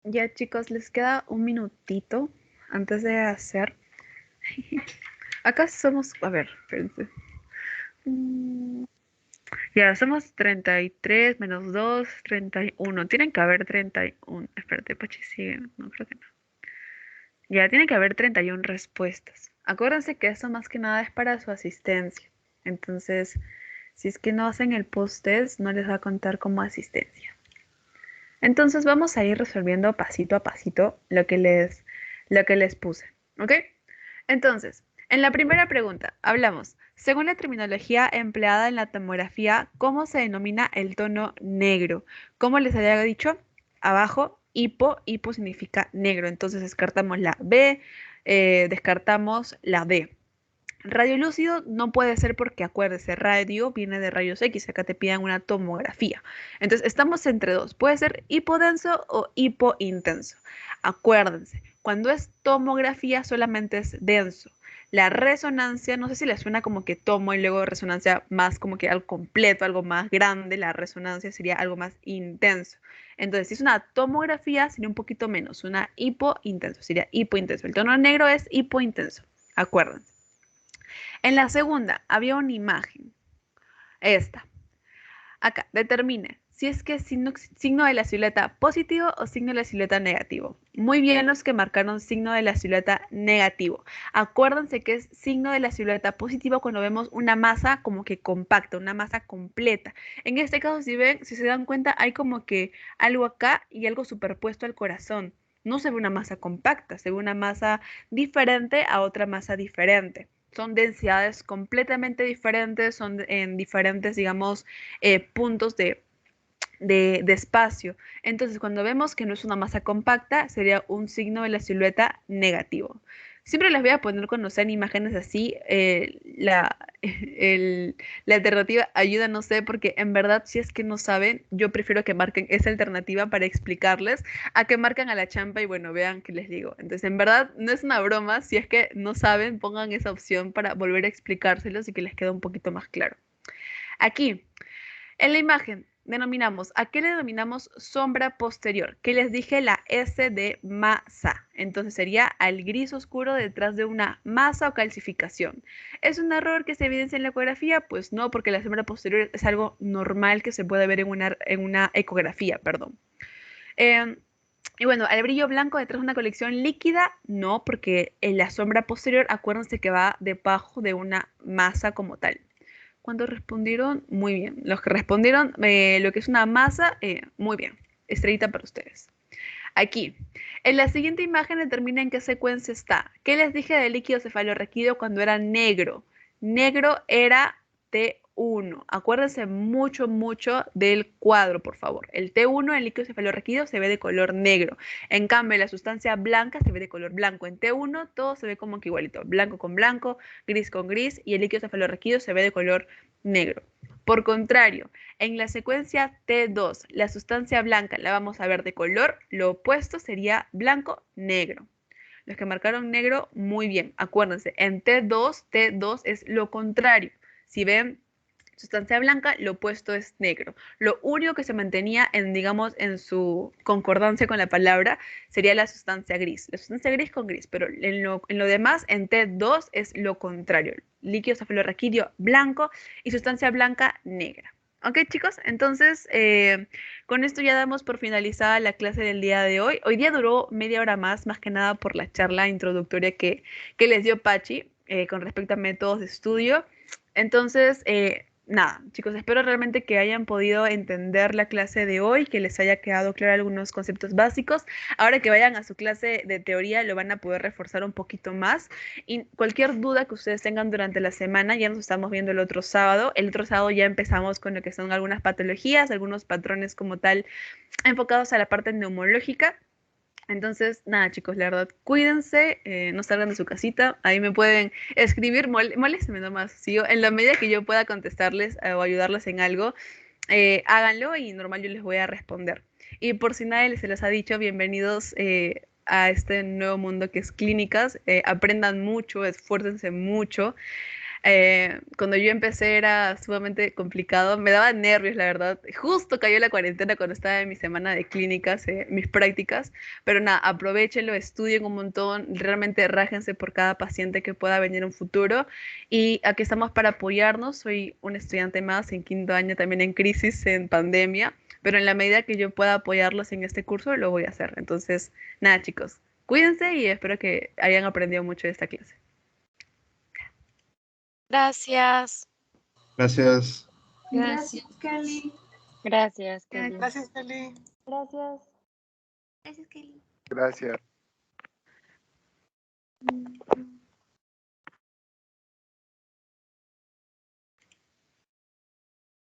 Ya chicos, les queda un minutito antes de hacer. Acá somos, a ver, espérense. Mm, Ya, somos 33 menos 2, 31. Tienen que haber 31. Espérate, Pachi, sigue. No, creo que no. Ya, tiene que haber 31 respuestas. Acuérdense que eso más que nada es para su asistencia. Entonces, si es que no hacen el post-test, no les va a contar como asistencia. Entonces, vamos a ir resolviendo pasito a pasito lo que les puse. ¿Ok? Entonces, en la primera pregunta, hablamos, según la terminología empleada en la tomografía, ¿cómo se denomina el tono negro? Como les había dicho, abajo, hipo significa negro, entonces descartamos la B, descartamos la D. Radiolúcido no puede ser porque acuérdese, radio viene de rayos X, acá te piden una tomografía. Entonces estamos entre dos, puede ser hipodenso o hipointenso. Acuérdense, cuando es tomografía solamente es denso. La resonancia, no sé si le suena como que tomo y luego resonancia más como que algo completo, algo más grande, la resonancia sería algo más intenso. Entonces, si es una tomografía, sería un poquito menos, una hipointenso, sería hipointenso. El tono negro es hipointenso, acuérdense. En la segunda había una imagen. Esta. Acá, determine si es que es signo de la silueta positivo o signo de la silueta negativo. Muy bien los que marcaron signo de la silueta negativo. Acuérdense que es signo de la silueta positivo cuando vemos una masa como que compacta, una masa completa. En este caso, si ven, si se dan cuenta, hay como que algo acá y algo superpuesto al corazón. No se ve una masa compacta, se ve una masa diferente a otra masa diferente. Son densidades completamente diferentes, son en diferentes, digamos, puntos de espacio. Entonces, cuando vemos que no es una masa compacta, sería un signo de la silueta negativo. Siempre les voy a poner cuando sean imágenes así, la alternativa ayuda, no sé, porque en verdad, si es que no saben, yo prefiero que marquen esa alternativa para explicarles, a que marquen a la champa y bueno, vean qué les digo. Entonces, en verdad, no es una broma, si es que no saben, pongan esa opción para volver a explicárselos y que les quede un poquito más claro. Aquí, en la imagen denominamos, ¿a qué le denominamos sombra posterior? Que les dije la S de masa. Entonces sería al gris oscuro detrás de una masa o calcificación. ¿Es un error que se evidencia en la ecografía? Pues no, porque la sombra posterior es algo normal que se puede ver en una ecografía, perdón. Y bueno, el brillo blanco detrás de una colección líquida, no, porque en la sombra posterior, acuérdense que va debajo de una masa como tal. Cuando respondieron, muy bien. Los que respondieron lo que es una masa, muy bien. Estrellita para ustedes. Aquí, en la siguiente imagen determina en qué secuencia está. ¿Qué les dije del líquido cefalorraquídeo cuando era negro? Negro era T1. Acuérdense mucho, mucho del cuadro, por favor. El T1 en líquido cefalorraquídeo se ve de color negro. En cambio, la sustancia blanca se ve de color blanco. En T1 todo se ve como que igualito. Blanco con blanco, gris con gris y el líquido cefalorraquídeo se ve de color negro. Por contrario, en la secuencia T2, la sustancia blanca la vamos a ver de color, lo opuesto sería blanco-negro. Los que marcaron negro, muy bien. Acuérdense, en T2 es lo contrario. Si ven sustancia blanca, lo opuesto es negro. Lo único que se mantenía en, digamos, en su concordancia con la palabra sería la sustancia gris. La sustancia gris con gris, pero en lo demás, en T2 es lo contrario. Líquido cefalorraquídeo blanco y sustancia blanca negra. Ok, chicos, entonces con esto ya damos por finalizada la clase del día de hoy. Hoy día duró media hora más que nada por la charla introductoria que les dio Pachi con respecto a métodos de estudio. Entonces, nada, chicos, espero realmente que hayan podido entender la clase de hoy, que les haya quedado claro algunos conceptos básicos. Ahora que vayan a su clase de teoría, lo van a poder reforzar un poquito más. Y cualquier duda que ustedes tengan durante la semana, ya nos estamos viendo el otro sábado. El otro sábado ya empezamos con lo que son algunas patologías, algunos patrones como tal, enfocados a la parte neumológica. Entonces, nada, chicos, la verdad, cuídense, no salgan de su casita. Ahí me pueden escribir, moléstenme nomás. Si yo, en la medida que yo pueda contestarles o ayudarles en algo, háganlo y normal yo les voy a responder. Y por si nadie se les ha dicho, bienvenidos a este nuevo mundo que es clínicas. Aprendan mucho, esfuércense mucho. Cuando yo empecé era sumamente complicado, me daba nervios, la verdad. Justo cayó la cuarentena cuando estaba en mi semana de clínicas, mis prácticas, pero nada, aprovechenlo, estudien un montón, realmente rájense por cada paciente que pueda venir en un futuro y aquí estamos para apoyarnos. Soy un estudiante más en quinto año, también en crisis, en pandemia, pero en la medida que yo pueda apoyarlos en este curso, lo voy a hacer. Entonces, nada, chicos, cuídense y espero que hayan aprendido mucho de esta clase. Gracias. Gracias. Gracias, Kelly. Gracias, Kelly. Gracias, Kelly. Gracias. Gracias, Kelly. Gracias.